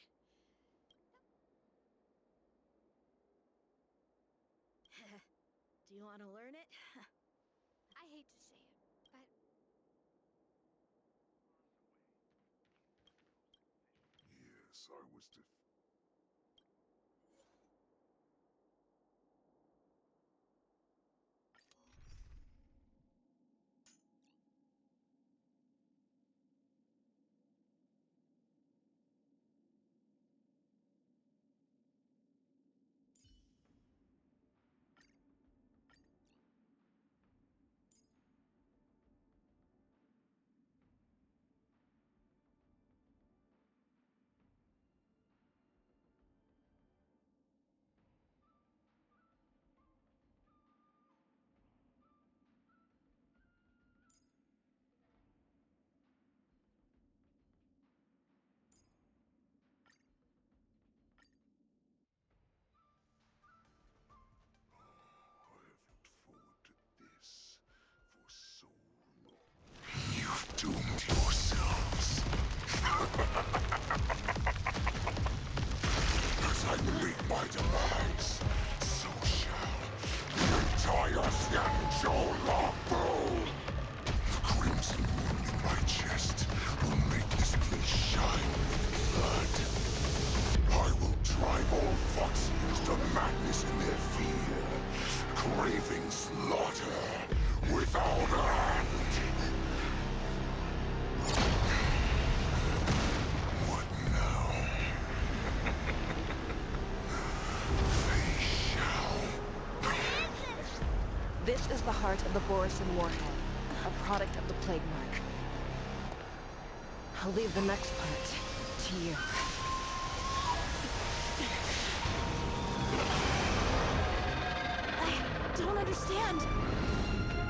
Do you want to learn it? I hate to say it, but Yes, I was defeated. I have looked forward to this for so long. You've doomed yourselves. As I meet my demise, so shall the entire Xianzhou Longbow. The crimson wound in my chest will make this place shine with blood. I will drive all Foxians to madness in their fear, craving slaughter without end. What now? They shall. This is the heart of the Borisin Warhead, a product of the Plague Mark. I'll leave the next part to you. I don't understand.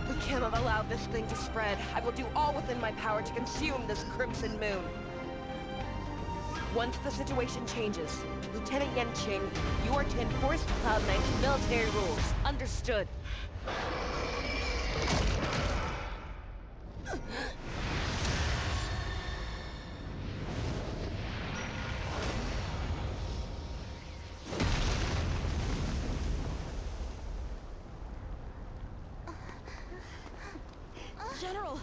We cannot allow this thing to spread. I will do all within my power to consume this Crimson Moon. Once the situation changes, Lieutenant Yan Qing, you are to enforce Cloud Knight's military rules. Understood. General!